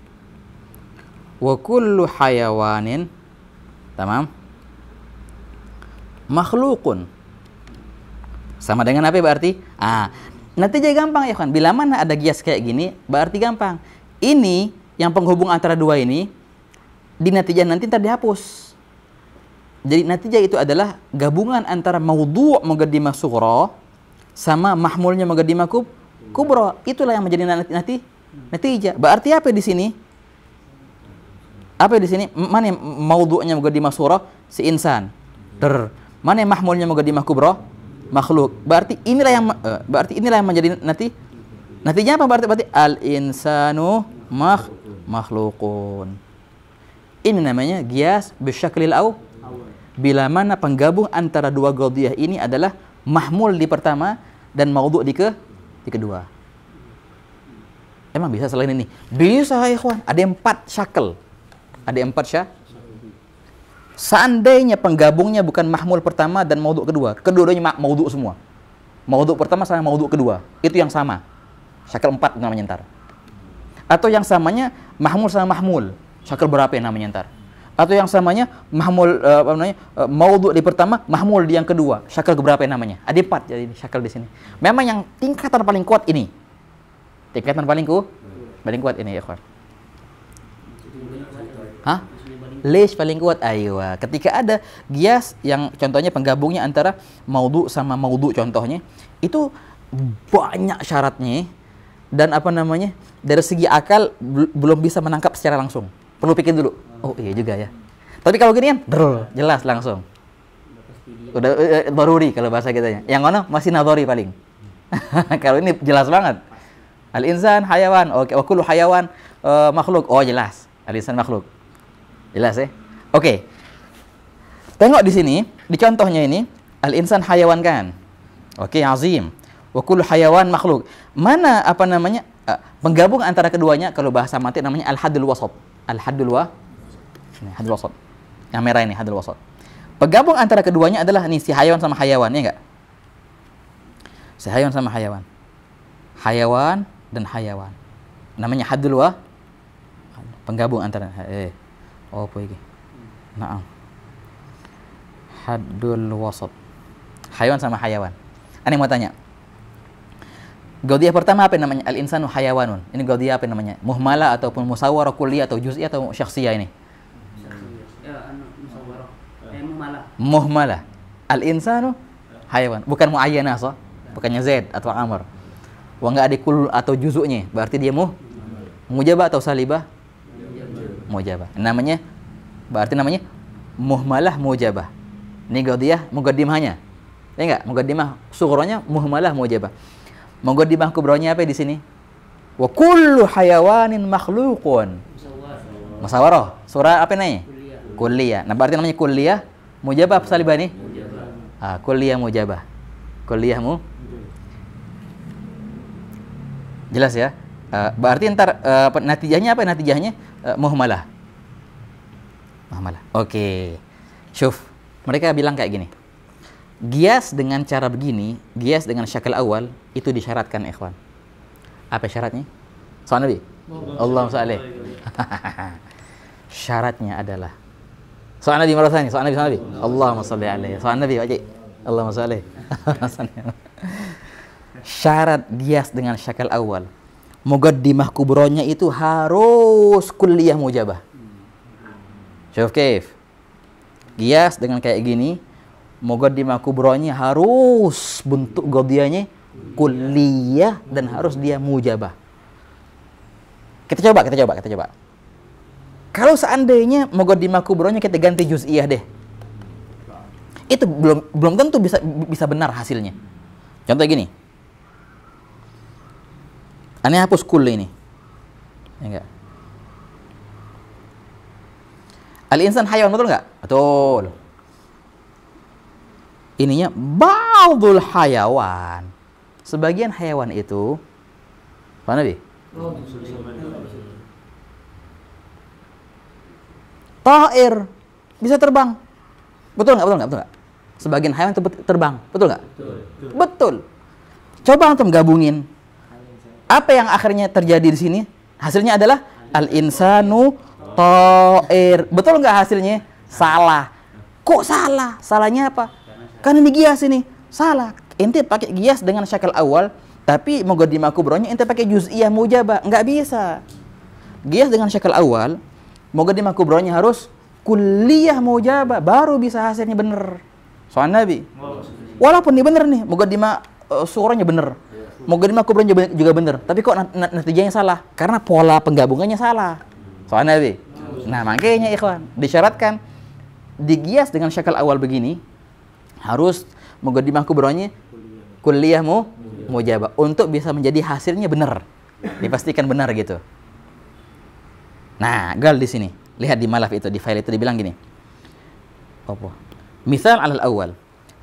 wa kullu hayawanin, tamam, makhluqun. Sama dengan apa berarti? Natijah gampang ya kan. Bila mana ada Qiyas kayak gini, berarti gampang. Ini yang penghubung antara dua ini di natijah nanti ntar dihapus. Jadi natijah itu adalah gabungan antara maudhu' muqaddimah sughra sama mahmulnya muqaddimah kubra. Itulah yang menjadi natijah. Berarti apa di sini? Apa di sini? Mana maudhu'nya muqaddimah sughra? Si insan. Mana mahmulnya muqaddimah kubra? Makhluk. Berarti inilah yang menjadi natijah apa? Berarti al-insanu makhluqun. Ini namanya Qiyas bisyaklil awal. Bila mana penggabung antara dua qadhiyah ini adalah mahmul di pertama dan maudhu' di kedua. Emang bisa selain ini? Bisa ya ikhwan. Ada 4 syakl. Ada 4 syakl. Seandainya penggabungnya bukan mahmul pertama dan maudhu' kedua. Kedua-duanya maudhu' semua. Maudhu' pertama sama maudhu' kedua. Itu yang sama. Syakl 4 namanya ntar. Atau yang samanya mahmul sama mahmul. Syakl berapa yang namanya ntar? Atau yang samanya mahmul maudhu' di pertama, mahmul di yang kedua. Syakl berapa yang namanya? Ada 4 jadi syakl di sini. Memang yang tingkatan paling kuat ini. Tingkatan paling kuat ini ya ikhwan. Hah? Lish paling kuat? Aywa. Ketika ada Qiyas yang contohnya penggabungnya antara maudhu' sama maudhu' contohnya, itu banyak syaratnya dan apa namanya? Dari segi akal belum bisa menangkap secara langsung. Perlu pikir dulu. Oh iya juga ya. Tapi kalau gini kan, jelas langsung. Udah daruri kalau bahasa kita. Yang mana masih nadhari paling. Kalau ini jelas banget. Al-insan hayawan. Oke, wa kullu hayawan makhluk. Oh jelas. Al-insan makhluk. Jelas ya? Oke. Tengok di sini, di contohnya ini, al-insan hayawan kan. Oke, azim. Wa kullu hayawan makhluk. Mana apa namanya? Penggabung antara keduanya kalau bahasa mantik namanya al-haddul wasat. Ini haddul wasat. Yang merah ini haddul wasat. Penggabung antara keduanya adalah nih si hayawan sama hayawan, ya enggak? Si hayawan sama hayawan. Hayawan dan hayawan. Namanya haddul wasat. Penggabung antara apa iki? Naam. Haddul wasat. Hayawan sama hayawan. Ana mau tanya. Gaudiyah pertama apa namanya? Al-insanu hayawanun. Ini gaudiyah apa namanya? Muhmalah ataupun musawwarah kulliyah atau juz'iyah atau syakhsiyah ini? Musawwarah. Muhmalah. Muhmalah. Al-insanu hayawan. Bukan muayyanah, so? Bukannya Zaid atau Amr. Wah, enggak ada kul atau juzuknya. Berarti dia mujabah atau salibah? Mujabah. Berarti namanya muhmalah mujabah. Ini gaudiyah muqaddimahnya. Ya enggak? Muqaddimah sughronya muhmalah mujabah. Muqaddimah kubronya apa di sini? Wa kullu hayawanin makhluqun. Musawwarah. Surah apa nih? Kulliyah. Nah, berarti namanya kulliyah mujabah apa salibah nih? Mujabah. Kulliyah mujabah. Kulliyah jelas ya? Berarti ntar natijahnya apa? Natijahnya muhmalah. Muhmalah. Oke. Syuf. Mereka bilang kayak gini. Gias dengan cara begini, gias dengan syakal awal itu disyaratkan, ikhwan. Apa syaratnya? Soal Nabi. Allahumma shalli. Syaratnya adalah soal Nabi merasani, soal Nabi. Allahumma shalli alaihi. Soal Nabi wajib. Allahumma shalli. Syarat gias dengan syakal awal. Muqaddimah kubronya itu harus kulliyah mujabah. Syuf kaif. Gias dengan kayak gini, muqaddimah kubronya harus bentuk gaudiyahnya kulliyah dan harus dia mujabah. Kita coba. Kalau seandainya muqaddimah kubronya kita ganti juz'iyah deh. Itu belum tentu bisa benar hasilnya. Contoh gini. Aneh hapus kull ini. Ya enggak? Al-insan hayawan, betul nggak? Betul. Ininya ba'dul hayawan. Sebagian hayawan itu apa Nabi? Ta'ir, bisa terbang. Betul nggak? Sebagian hayawan terbang. Betul nggak? Betul. Coba antum gabungin. Apa yang akhirnya terjadi di sini? Hasilnya adalah al-insanu ta'ir. Betul nggak hasilnya? Salah. Kok salah? Salahnya apa? Kan ini gias ini. Salah. Ente pakai gias dengan syakal awal, tapi muqaddimah kubronya ente pakai juz'iyah mujabah. Nggak bisa. Gias dengan syakal awal, muqaddimah kubronya harus kulliyah mujabah, baru bisa hasilnya bener. Soal Nabi. Walaupun ini bener nih, muqaddimah sughronya bener. Muqaddimah kubronya juga bener, tapi kok natijanya salah? Karena pola penggabungannya salah. Soal Nabi. Nah, makanya ikhwan, disyaratkan digias dengan syakal awal begini harus muqaddimah kubronya kulliyah mujabah untuk bisa menjadi hasilnya benar. Dipastikan benar gitu. Nah, gal di sini. Lihat di malaf itu, di file itu dibilang gini. Apa? Misal alal awal.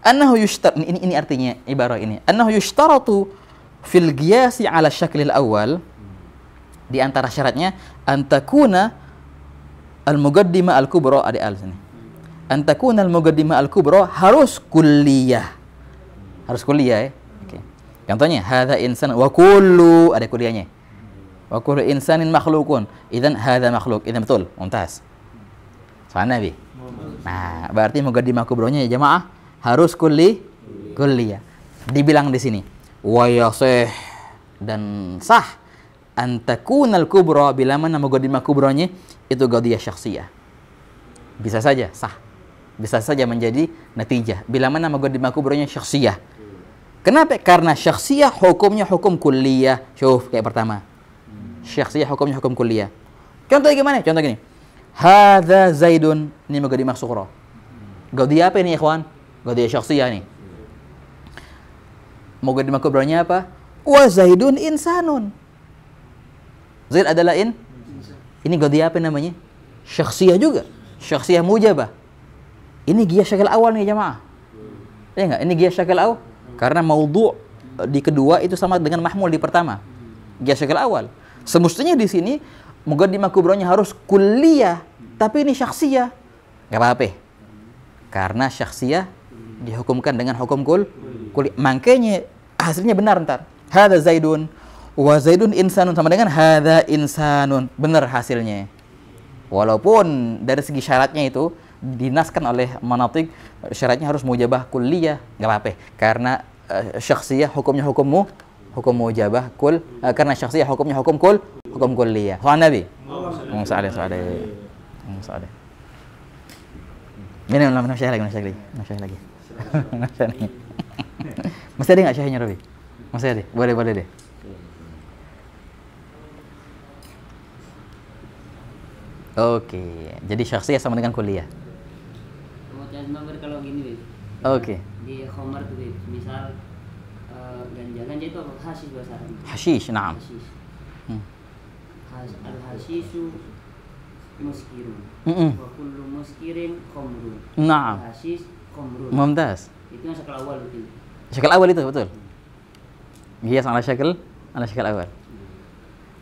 Annahu ini artinya ibarat ini. Annahu yushtaratu fil qiyasi ala syaklil awal. Di antara syaratnya antakuna al-muqaddimah al-kubra ada al sini. Antakuna al-muqaddimah al-kubra harus kulliyah. Harus kulliyah ya. Oke. Contohnya hadza insan wa kullu ada kulliyahnya. Wa kullu insanin makhluqun. Idzan hadza makhluq. Idzan betul. Mumtaz. Soal Nabi. Nah, berarti muqaddimah kubranya ya jamaah harus kulliyah. Dibilang di sini wa yasih dan sah antakunal kubra bila mana muqaddimah kubranya itu gaudiyah syakhsiyah. Bisa saja sah. Bisa saja menjadi natijah bila mana muqaddimah kubranya syakhsiyah. Kenapa? Karena syakhsiyah hukumnya hukum kulliyah. Syuf kayak pertama. Syakhsiyah hukumnya hukum kulliyah. Contohnya gimana? Contoh gini. Hadza Zaidun, ini muqaddimah sughra. Gaudiyah apa ini ikhwan? Gaudiyah syakhsiyah nih. Muqaddimah kubranya apa? Wa Zaidun insanun. Zaid adalah ini gaudiyah apa namanya? Syakhsiyah juga. Syakhsiyah mujabah. Ini gias syakal awal nih jamaah. Ya enggak? Ini gias syakal awal. Karena maudhu' di kedua itu sama dengan mahmul di pertama. Qiyas syakal awal. Semestinya di sini muqaddimah kubronya harus kulliyah, tapi ini syakhsiyah. Enggak apa-apa. Karena syakhsiyah dihukumkan dengan hukum kulliyah. Makanya hasilnya benar ntar. Hadza Zaidun wa Zaidun insanun sama dengan hadza insanun. Benar hasilnya. Walaupun dari segi syaratnya itu dinaskan oleh manatik, syaratnya harus mujabah kulliyah, nggak apa-apa. Karena syakhsiyah hukumnya hukum mujabah karena syakhsiyah hukumnya hukum kulliyah. Soal Nabi. Soal. Ini masih lagi. Masih ada nggak syahnya, Robi? Masih ada? Boleh deh. Oke, jadi syakhsiyah sama dengan kuliah. Kalau gini, Bib. Oke. Di khamar tuh, Bib. Misal ganja itu apa? Hasis bahasa Arab. Hashish, na'am. Hasis. Al-hashisu muskirun. Wa kullu muskirin khamrun. Na'am. Hasis khamrun. Mumtaz. Itu yang syakal awal itu. Syakal awal itu betul. Qiyas ala syakal awal.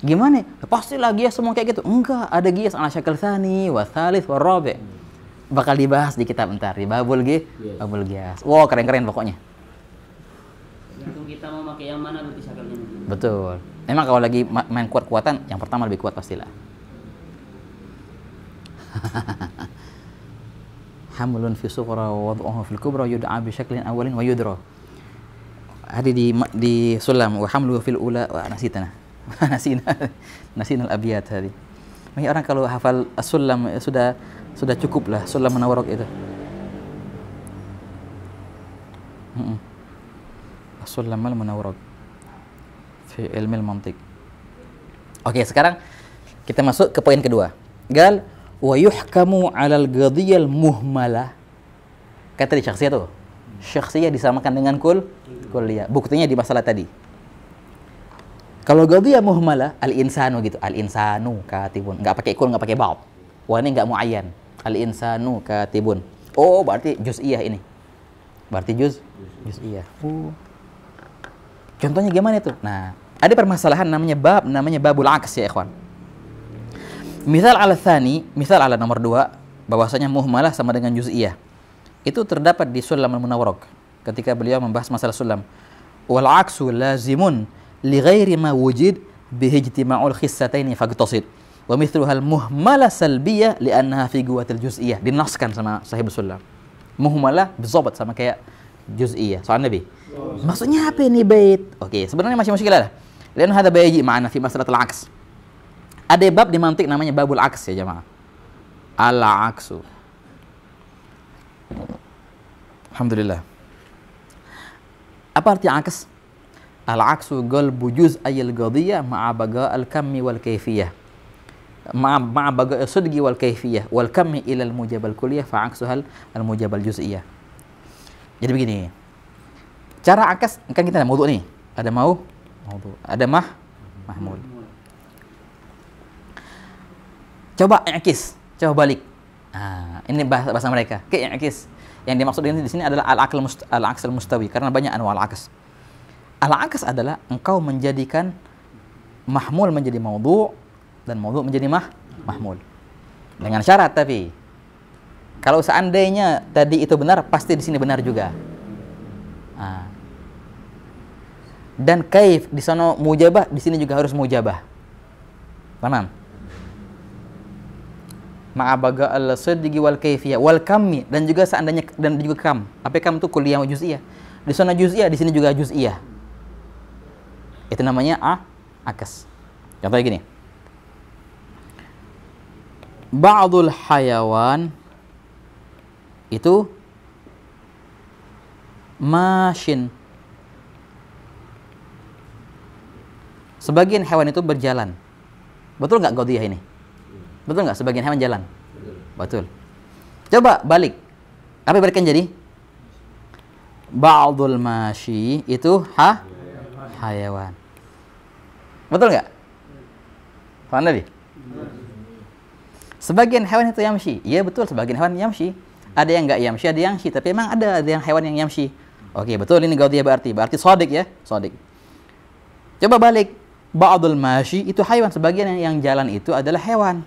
Gimana? Pastilah qiyas semua kayak gitu. Enggak, ada qiyas ala syakal tsani wa tsalits wa rabi'. Bakal dibahas di kitab ntar di babul qiyas. Wow, keren-keren pokoknya. Tergantung kita mau pakai yang mana berarti syakalnya. Betul. Emang kalau lagi main kuat-kuatan, yang pertama lebih kuat pastilah. Hamlun fi sughra wa wad'uhu fil kubra yud'a bi syaklin awalin wa yudra. Ada di sulam wa hamluhu fil ula wa nasitana. Nasina al-abyat tadi. Banyak orang kalau hafal as-sulam sudah cukup lah sulam Munawwarah itu. As-sulam al-Munawwarah fi ilmi al-mantiq. Oke, sekarang kita masuk ke poin kedua. Gal wa yuhkamu 'alal qadhiyal muhmalah. Kata di syakhsiyah tuh. Syakhsiyah disamakan dengan kulliyah. Buktinya di masalah tadi. Kalau qadhiyah muhmalah, al-insanu gitu. Al-insanu katibun. Enggak pakai kul, enggak pakai ba'd. Wah, ini enggak muayyan. Al-insanu katibun. Oh, berarti juz'iyah ini. Berarti juz'iyah. Contohnya gimana itu? Nah, ada permasalahan namanya babul aks ya, ikhwan. Misal ala nomor 2, bahwasanya muhmalah sama dengan juz'iyah. Itu terdapat di Sulam al-Munawwarah ketika beliau membahas masalah sulam. Wal aksu lazimun li ghairi ma wujid bihi ijtima'ul khissataini faqtasid. Wa mithluha al-muhmalah salbiyah li'annaha fi quwwatil juz'iyah. Dinaskan sama sahib sulam. Muhmalah bizabat sama kayak juz'iyah. Soal Nabi. Maksudnya apa ini bait? Oke, sebenarnya masih muskilah lah. Lian hada bayi ma'ana fi masalatil aks. Ada bab di mantik namanya babul aks ya jemaah. Al-aksu. Alhamdulillah. Apa arti aks? Al-aksu qalbu juz'ayil qadhiyah ma'a baga al-kammi wal kayfiyah. Ma'a baga as-sidqi wal kayfiyah wal kammi ila al-mujabal kulliyah fa aksuhal al-mujabal juz'iyah. Jadi begini. Cara aks kan kita ada maudhu nih. Ada maudhu, ada mahmul. Coba i'kis, coba balik. Nah, ini bahasa mereka. Kayak i'kis. Yang dimaksud di sini adalah al-aks al-mustawi karena banyak anwa al-aks. Al-aks adalah engkau menjadikan mahmul menjadi maudhu dan maudhu menjadi mahmul. Dengan syarat tapi kalau seandainya tadi itu benar, pasti di sini benar juga. Dan kaif di sana mujabah, di sini juga harus mujabah. Paham? Ma'abaga al-sidqi wal kaifiyah wal kammi dan juga seandainya dan juga kam. Apa kam itu kulliyah juz'iyah. Di sana juz'iyah, di sini juga juz'iyah. Itu namanya akas. Contohnya gini. Ba'dul hayawan itu mashin. Sebagian hewan itu berjalan. Betul nggak qadhiyah ini? Betul nggak? Sebagian hewan jalan. Betul. Coba balik. Apa berikan jadi? Ba'dul mashi itu hayawan. Betul nggak? Paham tadi? Sebagian hewan itu yamshi. Iya betul, sebagian hewan yamshi. Ada yang nggak yamshi, ada yang yamshi. Tapi memang ada yang hewan yang yamshi. Oke, betul ini qadhiyah berarti shadiq ya, shadiq. Coba balik. ba'dul mashi itu hewan, sebagian yang jalan itu adalah hewan.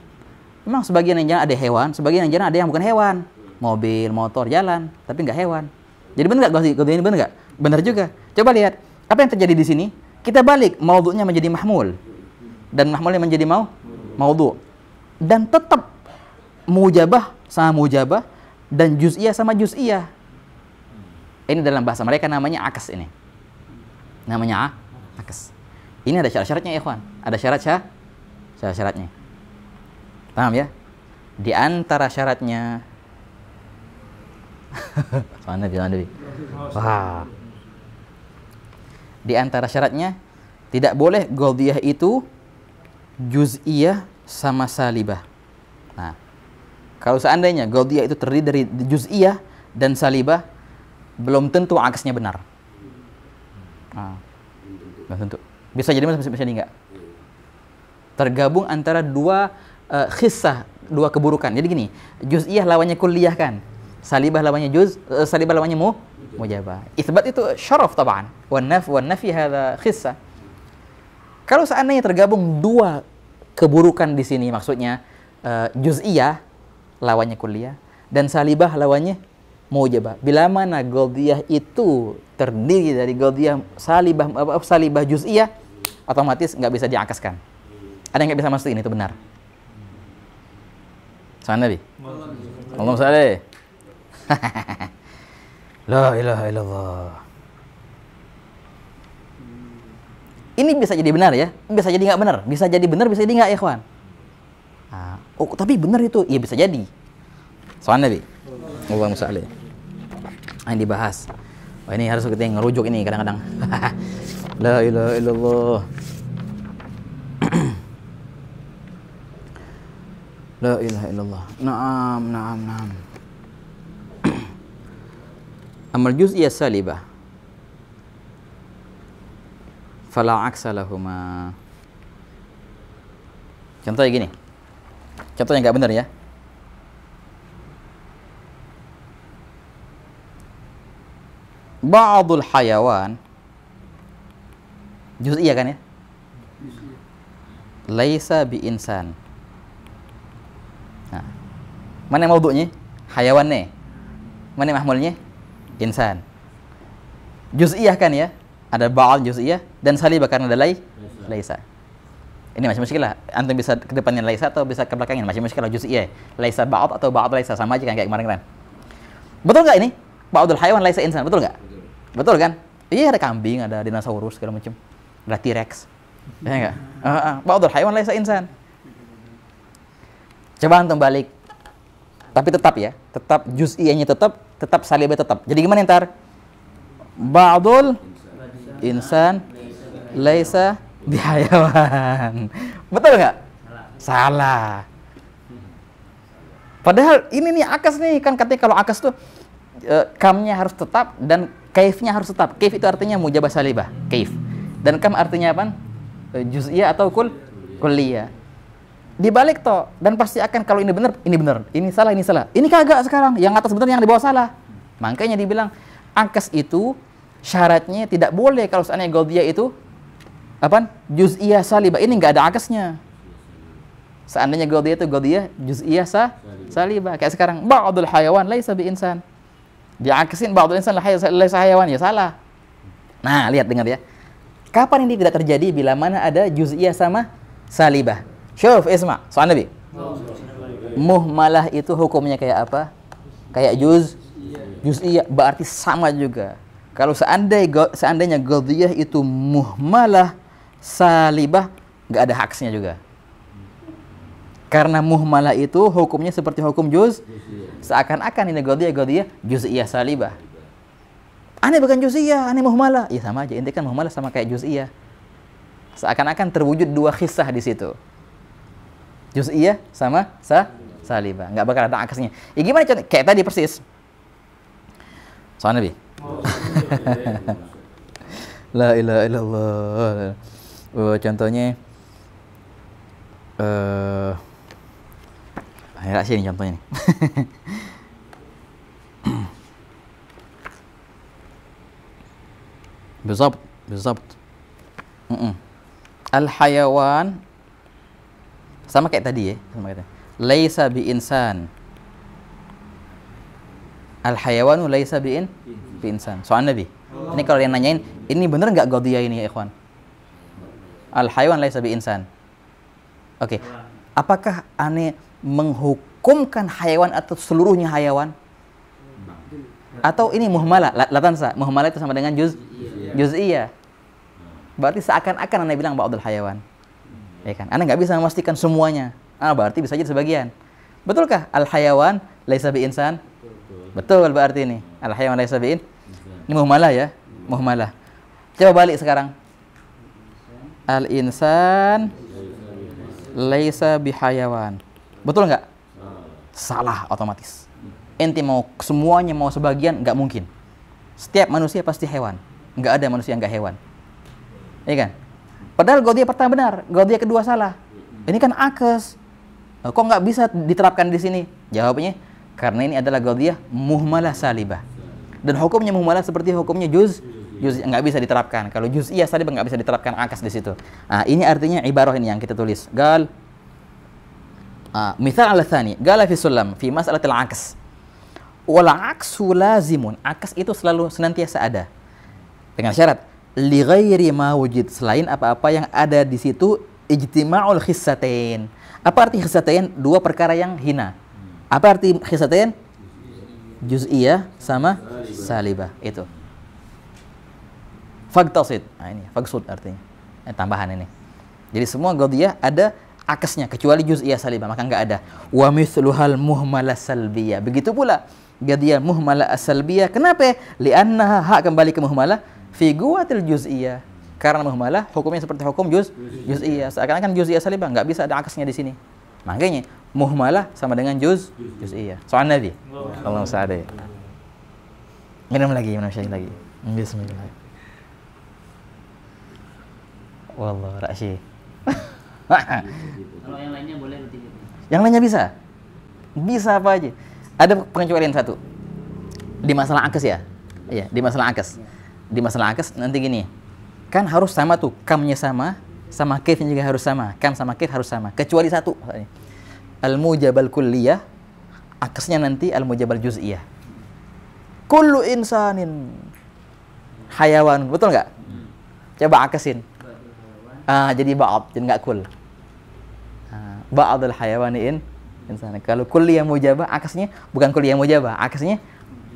Memang sebagian yang jalan ada hewan, sebagian yang jalan ada yang bukan hewan. Mobil, motor jalan, tapi nggak hewan. Jadi benar nggak ini benar nggak? Benar juga. Coba lihat apa yang terjadi di sini. Kita balik maudhu'nya menjadi mahmul dan mahmulnya menjadi maudhu', dan tetap mujabah sama mujabah dan juz'iyah sama juz'iyah. Ini dalam bahasa mereka namanya akas ini. Namanya akas. Ini ada syarat-syaratnya ya ikhwan. Ada syarat-syaratnya. Paham ya? Di antara syaratnya mana Nabi. Wah. Di antara syaratnya tidak boleh ghaudiyah itu juz'iyah sama salibah. Nah, kalau seandainya ghaudiyah itu terdiri dari juz'iyah dan salibah, belum tentu aksnya benar. Nah, belum tentu. Bisa jadi bisa jadi enggak. Tergabung antara dua khissah, dua keburukan. Jadi gini, juz'iyah lawannya kulliyah kan. Salibah lawannya salibah lawannya mujabah. Itsbat itu syaraf taban. Wan nafi hadza khissah. Kalau seandainya tergabung dua keburukan di sini, maksudnya juz'iyah lawannya kulliyah dan salibah lawannya mujabah. Bila mana ghaudiyah itu terdiri dari ghaudiyah salibah juz'iyah, otomatis nggak bisa diakaskan. Ada yang nggak bisa mastiin itu benar. Salam Nabi. Allahumma shalli. La ilaha illallah. Ini bisa jadi benar ya, bisa jadi nggak benar, bisa jadi benar, bisa jadi nggak ya kawan. Nah, oh tapi benar itu, iya bisa jadi. Soalnya Nabi, Allahumma shalli. Ini dibahas. Wah, ini harus kita ngerujuk ini kadang-kadang. La ilaha illallah. La ilaha illallah. Naam. Amal juz'iyah salibah fala aksa lahuma. Contohnya gini. Contohnya nggak benar ya. Ba'dul hayawan juz'iyah kan ya? Laisa bi insan. Nah, mana maudhu'nya? Hayawan nih. Mana mahmulnya? Insan. Juz'iyah kan ya? Ada ba'al juz'iyah dan salibah karena ada laisa. Ini masih muskilah. Antum bisa ke depannya laisa atau bisa ke belakangnya, masih muskilah juz'iyah. Laisa ba'al atau ba'al laisa, sama aja kan kayak kemarin. Betul nggak ini? Ba'dul hayawan laisa insan, betul nggak? Betul kan? Iya, ada kambing, ada dinosaurus segala macam. Ada T-Rex. Ya enggak? Ba'dul hayawan laisa insan. Coba antum balik. Tapi tetap ya, tetap juz'iyahnya tetap salibah tetap. Jadi gimana ntar? Ba'dul insan laisa bihayawan. Betul nggak? Salah. Padahal ini nih akas nih, kan katanya kalau akas tuh kamnya harus tetap dan kaifnya harus tetap. Kaif itu artinya mujabah salibah, kaif. Dan kam artinya apa? Juz'iyah atau kulliyah. Dibalik toh, dan pasti akan kalau ini benar, ini salah, ini kagak sekarang, yang atas benar, yang di bawah salah. Makanya dibilang akas itu syaratnya tidak boleh kalau seandainya ghaudiyah itu apa? Juz'iyah salibah, ini nggak ada akasnya. Seandainya ghaudiyah itu ghaudiyah juz'iyah salibah, kayak sekarang ba'dul hayawan laisa bi insan. Diakasin ba'dul insan laisa hayawan, ya salah. Nah, lihat dengar ya. Kapan ini tidak terjadi? Bila mana ada juz'iyah sama salibah. Syuf, isma, soal Nabi. Muhmalah itu hukumnya kayak apa? Kayak juz'iyah, berarti sama juga. Kalau seandainya ghaudiyah itu muhmalah salibah, nggak ada haksnya juga. Karena muhmalah itu hukumnya seperti hukum seakan-akan ini ghaudiyah juz'iyah salibah. Aneh bukan juz'iyah, aneh muhmalah. Ya sama aja, intikan muhmalah sama kayak juz'iyah. Seakan-akan terwujud dua khissah di situ. Juz'iyah sama salibah, nggak bakal ada akasnya. Ya gimana contoh? Kayak tadi persis. Soal Nabi. La ilaha illallah. Contohnya akhirnya sini contohnya nih. بالضبط. Al-hayawan sama kayak tadi ya, sama kayak tadi. Laisa bi insan. Al-hayawanu laisa bi insan. Soal Nabi. Ini kalau yang nanyain, ini bener nggak qadhiyah ini ya ikhwan? Al-hayawan laisa bi insan. Oke. Apakah aneh menghukumkan hayawan atau seluruhnya hayawan? Atau ini muhmalah, latansa. Muhmalah itu sama dengan juz'iyah. Berarti seakan-akan aneh bilang ba'dul hayawan. Ya kan? Aneh nggak bisa memastikan semuanya. Berarti bisa jadi sebagian. Betulkah al-hayawan laisa bi insan? Betul berarti ini. Al-hayawan laisa bi insan. Ini muhmalah ya, muhmalah. Coba balik sekarang. Al-insan laisa bihayawan. Betul nggak? Salah otomatis. Enti mau semuanya mau sebagian nggak mungkin. Setiap manusia pasti hewan. Nggak ada manusia yang nggak hewan. Iya kan? Padahal qadhiyah pertama benar, qadhiyah kedua salah. Ini kan akes. Kok nggak bisa diterapkan di sini? Jawabnya karena ini adalah qadhiyah muhmalah salibah. Dan hukumnya muhmalah seperti hukumnya juz nggak bisa diterapkan. Kalau juz'iyah salibah nggak bisa diterapkan akes di situ. Ini artinya ibarah ini yang kita tulis. Gal misal al-tsani, qala fi sulam fi mas'alatil aks. Wal aksu lazimun. Akes itu selalu senantiasa ada. Dengan syarat li ghairi ma wujid, selain apa-apa yang ada di situ ijtima'ul khissatain. Apa arti khissatain? Dua perkara yang hina. Apa arti khissatain? Juz'iyah sama salibah itu. Fagtasid. Ini fagsud artinya. Tambahan ini. Jadi semua qadhiyah ada akesnya kecuali juz'iyah salibah, maka enggak ada. Wa mithluhal muhmalah salbiyah. Begitu pula qadhiyah muhmalah as-salbiyah. Kenapa? Li'annaha hak kembali ke muhmalah fi quwwatil juz'iyah. Karena muhmalah hukumnya seperti hukum juz'iyah. Seakan-akan juz'iyah salibah enggak bisa ada akesnya di sini. Makanya muhmalah sama dengan juz'iyah. Soal Nabi. Allahumma sa'adai. Minum lagi. Bismillah. Wallah ra'syi. Kalau yang lainnya boleh berarti gitu. Yang lainnya bisa? Bisa apa aja? Ada pengecualian satu. Di masalah akes ya? Iya, di masalah akes. Di masalah akes nanti gini. Kan harus sama tuh, kamnya sama kaifnya juga harus sama. Kam sama kaif harus sama. Kecuali satu. Al-mujabal kulliyah, akesnya nanti al-mujabal juz'iyah. Kullu insanin hayawan, betul nggak? Coba akesin. Jadi ba'ad, jadi nggak kul. Ba'adul hayawani insan. Kalau kulliyah mujabah, akesnya bukan kulliyah mujabah, akesnya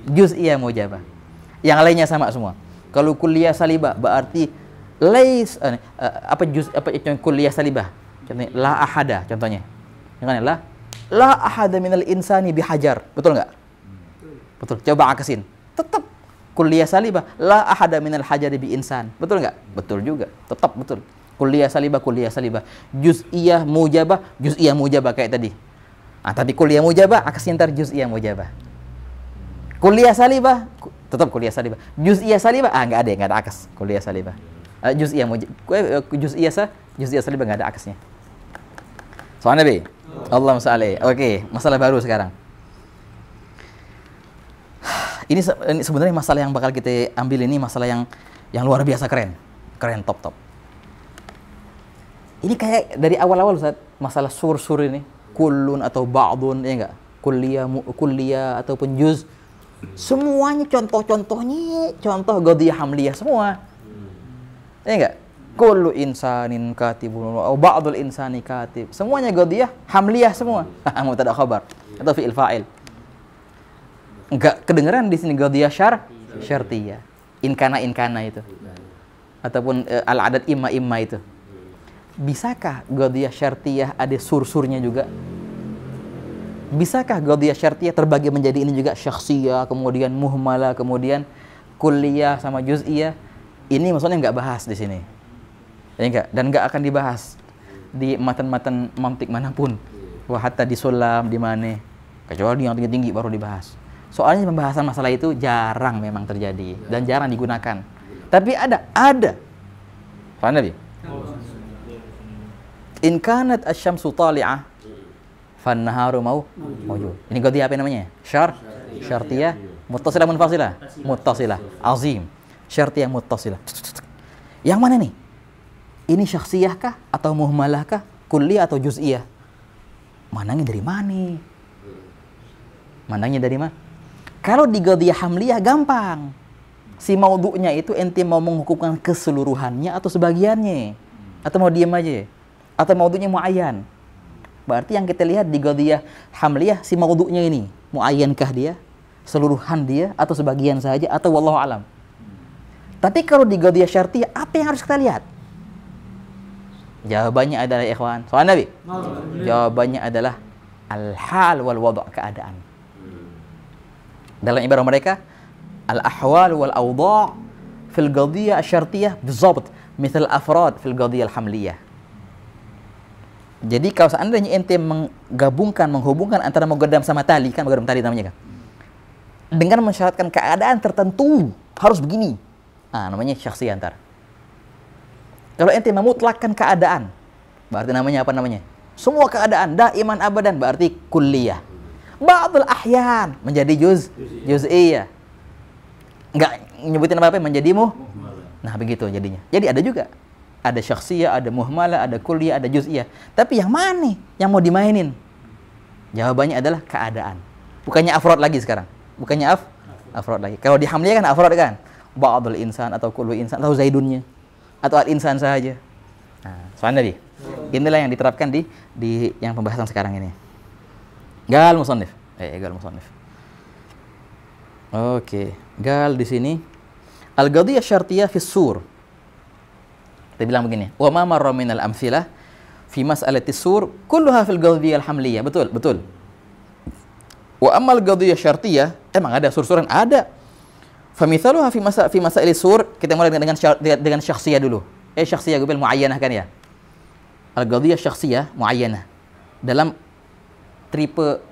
juz'iyah mujabah. Yang lainnya sama semua. Kalau kulliyah salibah berarti kulliyah salibah. Contohnya la ahada contohnya. Yang la ahada minal insani bihajar. Betul nggak? Betul. Coba akasin. Tetap kulliyah salibah la ahada minal hajari bi insan. Betul nggak? Betul juga. Tetap betul. Kulliyah salibah. Juz'iyah mujabah kayak tadi. Tapi kulliyah mujabah akasnya ntar juz'iyah mujabah. Kulliyah salibah tetap kulliyah salibah. Juz'iyah salibah nggak ada akas. Kulliyah salibah. Juz'iyah salibah nggak ada akasnya. Soal Nabi. Allahumma shalli. Oke, masalah baru sekarang. Ini sebenarnya masalah yang bakal kita ambil ini masalah yang luar biasa keren top. Ini kayak dari awal-awal Ustaz, masalah sur ini, kullun atau ba'dun, ya enggak? Kulliyah ataupun juz. Semuanya contoh-contohnya contoh qadhiyah hamliyah semua. Ya enggak? Kullu insanin katibun atau ba'dul insani katib. Semuanya qadhiyah hamliyah semua. Mubtada khabar atau fi'il fa'il. Enggak kedengeran di sini qadhiyah syartiyah. Inkana itu. Ataupun al-adad imma itu. Bisakah qadhiyah syartiyah ada sur-surnya juga? Bisakah qadhiyah syartiyah terbagi menjadi ini juga syakhsiyah, kemudian muhmalah, kemudian kulliyah sama juz'iyah? Ini maksudnya enggak bahas di sini. Ya enggak, dan enggak akan dibahas di matan-matan mantik manapun. Wah, hatta di sulam di mana? Kecuali yang tinggi-tinggi baru dibahas. Soalnya pembahasan masalah itu jarang memang terjadi dan jarang digunakan. Tapi ada. Paham Nabi? In kanat asy-syamsu tali'ah fan-naharu mawjud. Ini qadhiyah apa namanya? Syartiyah muttasilah munfasilah. Muttasilah. Azim. Syartiyah muttasilah. Yang mana nih? ini syakhsiyah kah atau muhmalah kah, kulliyah atau juz'iyah? Mandangnya dari mana? Mandangnya dari mana? Kalau di qadhiyah hamliyah gampang. Si maudhu'nya itu ente mau menghukumkan keseluruhannya atau sebagiannya? Atau mau diam aja? Atau maudhu'nya muayyan? Berarti yang kita lihat di qadhiyah hamliyah si maudhu'nya ini muayyankah dia? Seluruhan dia atau sebagian saja atau wallahu alam? Tapi kalau di qadhiyah syartiyah apa yang harus kita lihat? Jawabannya adalah ikhwan, soal Nabi. Jawabannya adalah al-hal wal wad', keadaan. Dalam ibarat mereka, al-ahwal wal awda' fil qadhiyah asy-syartiyah bizabt, misal afrad fil qadhiyah al-hamliyah. Jadi kalau seandainya ente menghubungkan antara muqaddam sama tali, kan muqaddam tali namanya kan, dengan mensyaratkan keadaan tertentu harus begini, namanya syakhsiyah antar. Kalau ente memutlakkan keadaan, berarti namanya apa namanya? Semua keadaan, daiman abadan, berarti kulliyah. Ba'dul ahyan menjadi juz'iyah. Enggak nyebutin apa-apa, menjadi nah begitu jadinya. Jadi ada juga. Ada syakhsiyah, ada muhmalah, ada kulliyah, ada juz'iyah. Tapi yang mana nih yang mau dimainin? Jawabannya adalah keadaan. Bukannya afrod lagi sekarang. Bukannya afrod lagi. Kalau di hamliyah kan afrod kan? Ba'dul insan atau kullu insan atau zaidunnya. Atau al-insan saja. Nah, soalnya tadi. Inilah yang diterapkan di yang pembahasan sekarang ini. Gal musannif. Gal musannif. Oke. Gal di sini al-qadhiyah syartiyah fi sur. Kita bilang begini, wa ma marra min al-amthilah fi mas'alati sur kulluha fil qadhiyah al-hamliyah. Betul. Wa amma al-qadhiyah syartiyah, emang ada sur-suran? Ada. Famithaluha fi masail sur, kita mulai dengan syakhsiyah dulu. Syakhsiyah gue muayyanah kan ya. Al-qadhiyah syakhsiyah muayyanah. Dalam tipe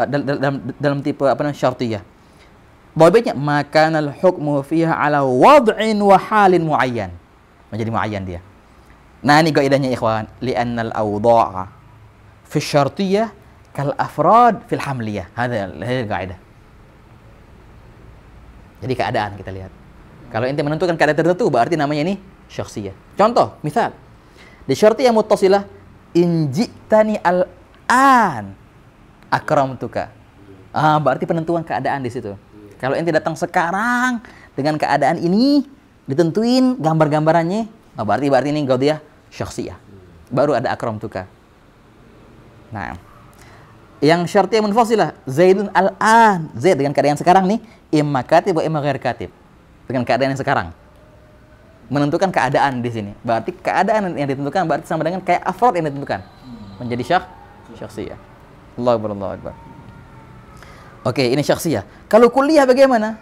apa namanya syartiyah. Dhabitnya makanal hukmu fiha ala wad'in wa halin muayyan. Menjadi muayyan dia. Nah, ini kaidahnya ikhwan, li'annal awda'a fi syartiyah kal afrad fil hamliyah. Hadha kaidah. Jadi keadaan kita lihat. Kalau ente menentukan keadaan tertentu, berarti namanya ini syakhsiyah. Contoh, misal di syartiyah muttasilah, in ji'tani al-an akramtuka. Berarti penentuan keadaan di situ. Kalau ente datang sekarang dengan keadaan ini, ditentuin gambar-gambarannya, berarti ini qadhiyah syakhsiyah. Baru ada akramtuka. Nah, yang syartiyah munfasilah, Zaidun al-an, Zaid dengan keadaan sekarang nih, imma katib wa imma ghair katib. Dengan keadaan yang sekarang. Menentukan keadaan di sini. Berarti keadaan yang ditentukan berarti sama dengan kayak afrod yang ditentukan. Menjadi syakhsiyah. Allahu akbar, Allahu akbar. Oke, ini syakhsiyah. Kalau kulliyah bagaimana?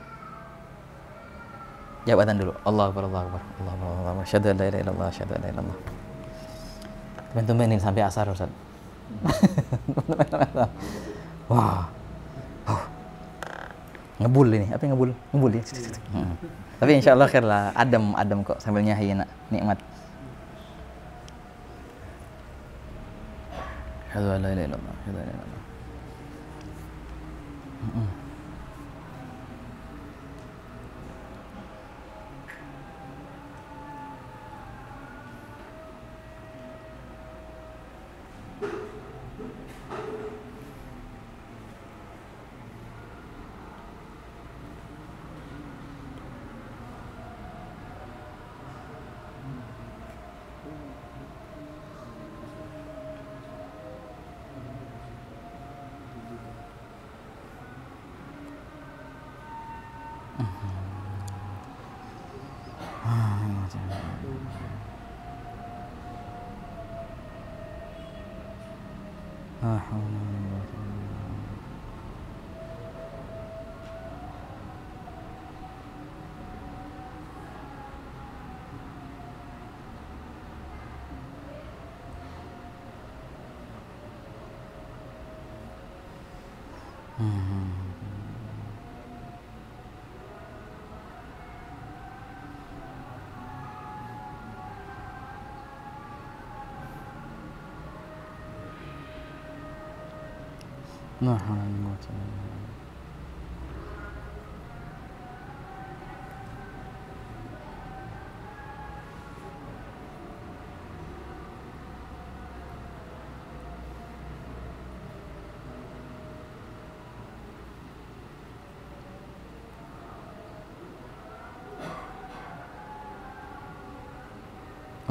Jabatan dulu. Allahu akbar, Allahu akbar. Allahu akbar, Allahu akbar. Syahadu an la ilaha illallah, syahadu an la ilaha illallah. Teman-teman ini sampai asar, Ustaz. Wah. Ngebul ini. Apa yang ngebul? Ngebul ya. Tapi insyaallah khair lah. Adem kok sambil nyahi nak nikmat. Syahadu an la ilaha illallah, syahadu an la ilaha illallah.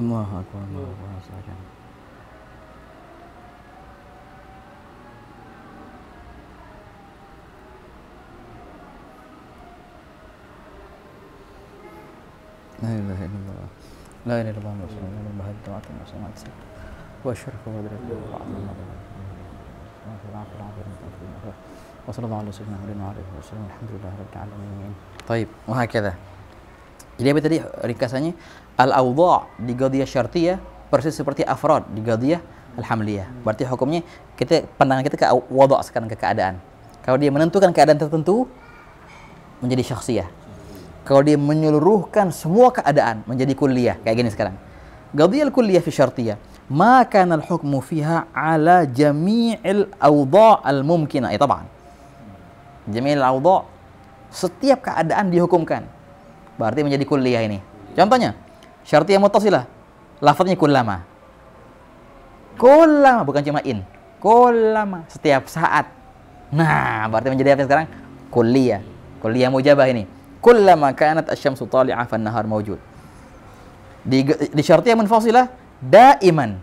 Allahu akbar. Allahu akbar. La ilaha illallah. La ilaha illallah Rasulullah Muhammad sallallahu alaihi wasallam. Wa syarfa wa barakatuh. Wa sallallahu alaihi wasallam. Alhamdulillah rabbil alamin. Baik, wahakadha. Jadi apa tadi ringkasannya? Al-awdha' di qadhiyah syartiyah persis seperti afrad di qadhiyah al-hamliyah. Berarti hukumnya pandangan kita ke wada' sekarang ke keadaan. Kalau dia menentukan keadaan tertentu menjadi syakhsiyah. Kalau dia menyeluruhkan semua keadaan menjadi kulliyah, kayak gini sekarang. Qadhiyah al-kulliyah fi syartiyah, ma kana al-hukmu fiha ala jami'il awdha' al-mumkinah. Ya, taban. Jami'il awdha', setiap keadaan dihukumkan. Berarti menjadi kulliyah ini. Contohnya, syartiyah muttasilah, lafadznya kullama. Kullama, bukan cuma in. Kullama, setiap saat. Nah, berarti menjadi apa sekarang? Kulliyah. Kulliyah mujabah ini. Kullama kanat asy-syamsu tali'ah fan nahar mawjud. Di syartiyah munfasilah daiman.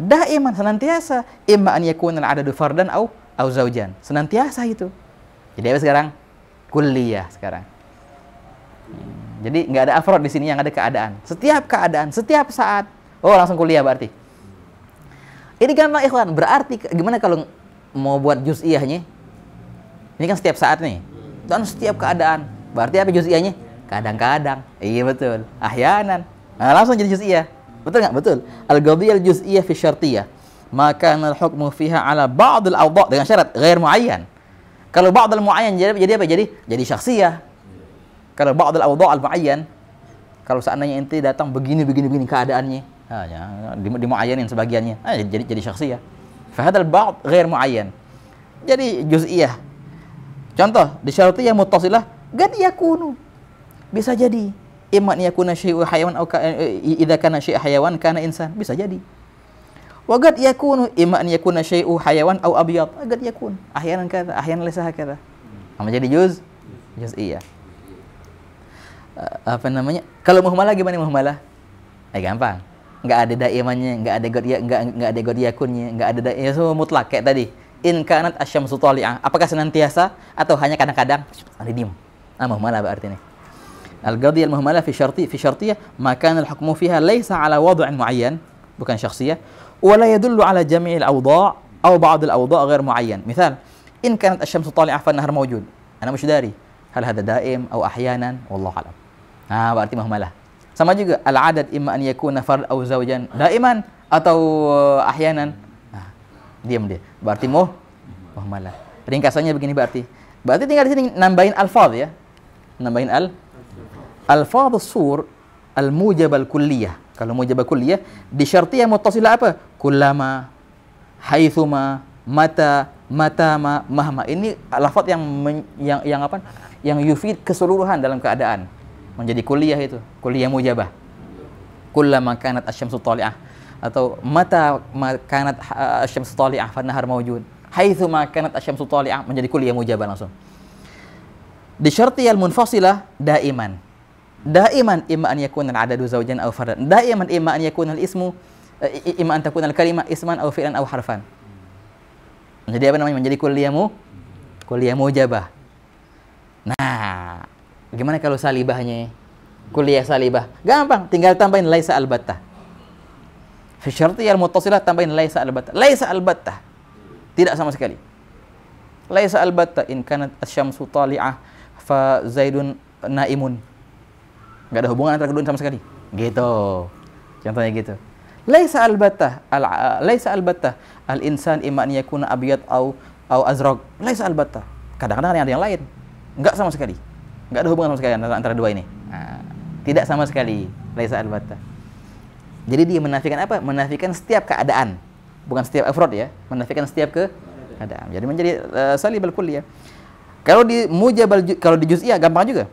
Daiman senantiasa, imma an yakuna al-adadu fardan au zaujan. Senantiasa itu. Jadi apa sekarang? Kulliyah sekarang. Jadi nggak ada afrod di sini, yang ada keadaan. Setiap keadaan, setiap saat. Oh, langsung kuliah berarti. Ini gampang ikhwan. Berarti gimana kalau mau buat juz'iyahnya? Ini kan setiap saat nih. Dan setiap keadaan. Berarti apa juz'iyahnya? Kadang-kadang. Iya betul. Ahyanan. Nah, langsung jadi juz'iyah. Betul nggak? Betul. Al-qadhiyah al-juz'iyah fi syartiyah. Maka al-hukmu fiha ala ba'd al-awdha' dengan syarat ghair muayyan. Kalau ba'd al-muayyan jadi apa? Jadi syakhsiyah. Kalau ba'd al-awdha' al-muayyan, kalau seandainya ente datang begini keadaannya, di muayyanin sebagiannya, jadi syakhsiyah. Fa hadzal ba'd ghair muayyan. Jadi juz'iyah. Contoh, di syartiyah muttasilah, qad yakunu. Bisa jadi. Imma an yakuna syai'u hayawan atau idza kana syai'u hayawan kana insan. Bisa jadi. Wa qad yakunu imma an yakuna syai'u hayawan atau abyad. Qad yakun. Ahyanan kadza, ahyanan laysa hakadza. Jadi juz'iyah. Apa namanya? Kalau muhmalah gimana muhmalah? Gampang. Enggak ada daimannya, enggak ada qad yakunnya, enggak ada semua mutlak kayak tadi. In kanat asy-syamsu tali'ah. Apakah senantiasa atau hanya kadang-kadang? Diem. Muhmalah berarti ini. Al-qadhiyah al-muhmalah fi syartiyah, maka al-hukmu fiha laysa ala wad'in muayyan, bukan syakhsiyah, wa la yadullu ala jami'il awdha' aw ba'd al-awdha' ghair muayyan. Misal, in kanat asy-syamsu tali'ah fa an-nahar mawjud. Ana mش dari hal hadha daim aw ahyanan, wallahu a'lam. Berarti muhmalah. Sama juga al-adad imma an yakuna fard aw zawjan daiman atau ahyanan. Diam dia. Berarti muhmalah. Ringkasannya begini berarti. Berarti tinggal di sini nambahin alfaz ya. Nambahin alfaz sur al-mujab al-kulliyah. Kalau mujab al-kulliyah di syartiyah muttasilah apa? Kullama, haitsuma, mata, matama, mahma. Ini lafaz yang apa? Yang yufid keseluruhan dalam keadaan. Menjadi kulliyah itu, kulliyah mujabah. Kullama kanat asy-syamsu tali'ah atau mata kanat asy-syamsu tali'ah fa nahar mawjud. Haitsu ma kanat asy-syamsu tali'ah menjadi kulliyah mujabah langsung. Di syartiyah al-munfasilah daiman. Daiman imma an yakuna al-adadu zawjan aw fardan. Daiman imma an yakuna al-ismu imma an takuna al-kalimah isman aw fi'lan aw harfan. Menjadi apa namanya? Menjadi kulliyah mujabah. Nah, gimana kalau salibahnya? Kulliyah salibah. Gampang, tinggal tambahin laisa albattah. Fi syartiyah al-muttasilah tambahin laisa albattah. Laisa albattah. Tidak sama sekali. Laisa albattah in kanat asy-syamsu tali'ah fa zaidun naimun. Enggak ada hubungan antara keduanya sama sekali. Gitu. Contohnya gitu. Laisa albattah al-insan imma an yakuna abyad au azraq. Laisa albattah. Kadang-kadang ada yang lain. Enggak sama sekali. Enggak ada hubungan sama sekali antara dua ini. Tidak sama sekali. Laisa albattah. Jadi dia menafikan apa? Menafikan setiap keadaan. Bukan setiap afrod ya. Menafikan setiap keadaan. Jadi menjadi salibal kulliyah. Kalau di juz'iyah gampang juga.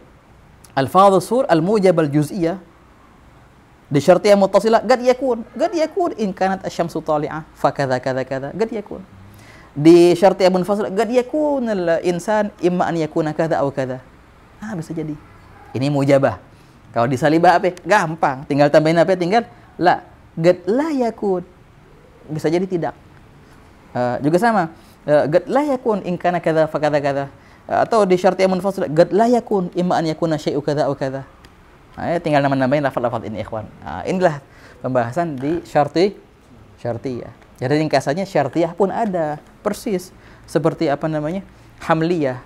Al-fadhu sur al-mujabal juz'iyah di syartiyah muttasilah qad yakun in kanat asy-syamsu tali'ah fa kadza qad yakun. Di syartiyah munfasilah qad yakun al-insan imma an yakuna kadza aw kadza. Bisa jadi. Ini mujabah. Kalau disalibah apa? Gampang. Tinggal tambahin apa? Tinggal la. Gad la yakun. Bisa jadi tidak. Juga sama. Gad la yakun in kana kadza fa kadza kadza. Atau di syartiyah munfasil gad la yakun imma an yakuna syai'u kadza wa kadza. Tinggal nambahin lafaz-lafaz ini ikhwan. Inilah pembahasan di syartiyah. Jadi ringkasannya syartiyah pun ada persis seperti apa namanya? Hamliyah.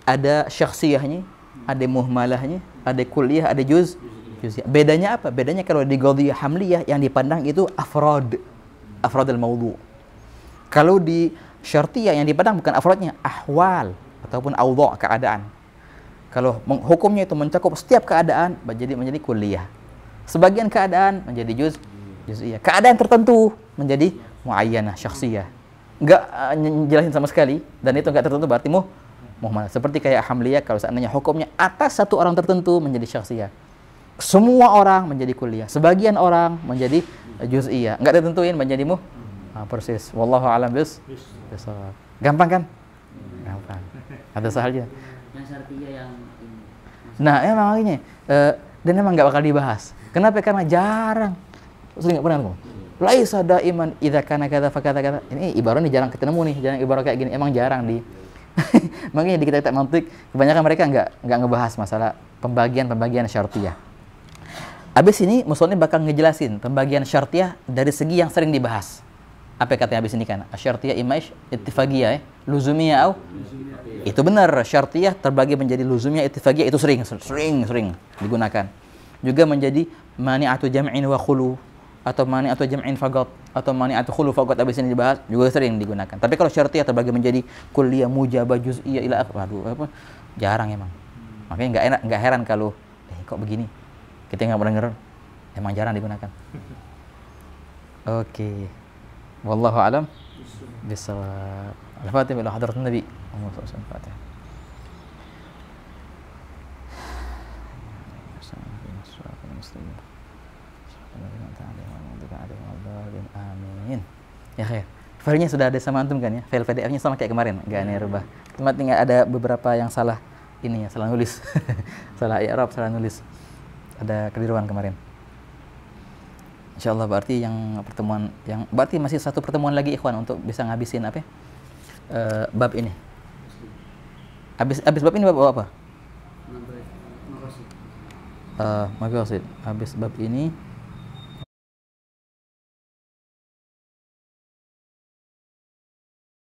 Ada syakhsiyahnya, ada muhmalahnya, ada kulliyah, ada juz'iyah. Bedanya apa? Bedanya kalau di qadhiyah hamliyah yang dipandang itu afradul mawdu'. Kalau di syartiyah yang dipandang bukan afradnya, ahwal ataupun awdha' keadaan. Kalau hukumnya itu mencakup setiap keadaan menjadi kulliyah. Sebagian keadaan menjadi juz'iyah. Keadaan tertentu menjadi muayyanah, syakhsiyah. Enggak jelasin sama sekali dan itu enggak tertentu berarti muhmal. Seperti kayak hamliyah kalau seandainya hukumnya atas satu orang tertentu menjadi syakhsiyah. Semua orang menjadi kulliyah. Sebagian orang menjadi juz'iyah. Enggak ditentuin menjadi persis. Wallahu a'lam bissawab. Gampang kan? Gampang. Ada sahalnya. Yang syartiyah yang ini. Nah, emang makanya dan emang enggak bakal dibahas. Kenapa? Karena jarang. Sering enggak pernah ngomong. Laisa daiman idza kana kadza fa kadza kadza. Ini ibaratnya jarang ketemu nih, jarang ibarat kayak gini. Emang jarang di makanya di kitab mantik kebanyakan mereka enggak ngebahas masalah pembagian syartiyah. Abis ini musonif bakal ngejelasin pembagian syartiyah dari segi yang sering dibahas. Apa katanya abis ini kan? Syartiyah imma ittifaqiyah, luzumiyah au? Itu benar, syartiyah terbagi menjadi luzumiyah, ittifaqiyah itu sering digunakan. Juga menjadi mani'atu jam'in wa khulu atau mani'atu jam'in faqat atau mani'atu khulu faqat abis ini dibahas juga sering digunakan. Tapi kalau syartiyah terbagi menjadi kulliyah, mujabah, juz'iyah ila akhir. Waduh, jarang emang. Makanya enggak heran kalau kok begini. Kita nggak pernah denger, emang jarang digunakan. Oke. Wallahu a'lam bissawab. Al-Fatihah ila hadratin Nabi. Al-Fatihah. Amin. Ya khair. Filenya sudah ada sama antum kan ya? File PDF-nya sama kayak kemarin, enggak aneh rubah. Cuma tinggal ada beberapa yang salah ini ya, salah nulis. Salah i'rab, salah nulis. Ada keliruan kemarin. Insyaallah berarti berarti masih satu pertemuan lagi ikhwan untuk bisa ngabisin apa? Bab ini. Habis bab ini bab apa? Maqasid. Habis bab ini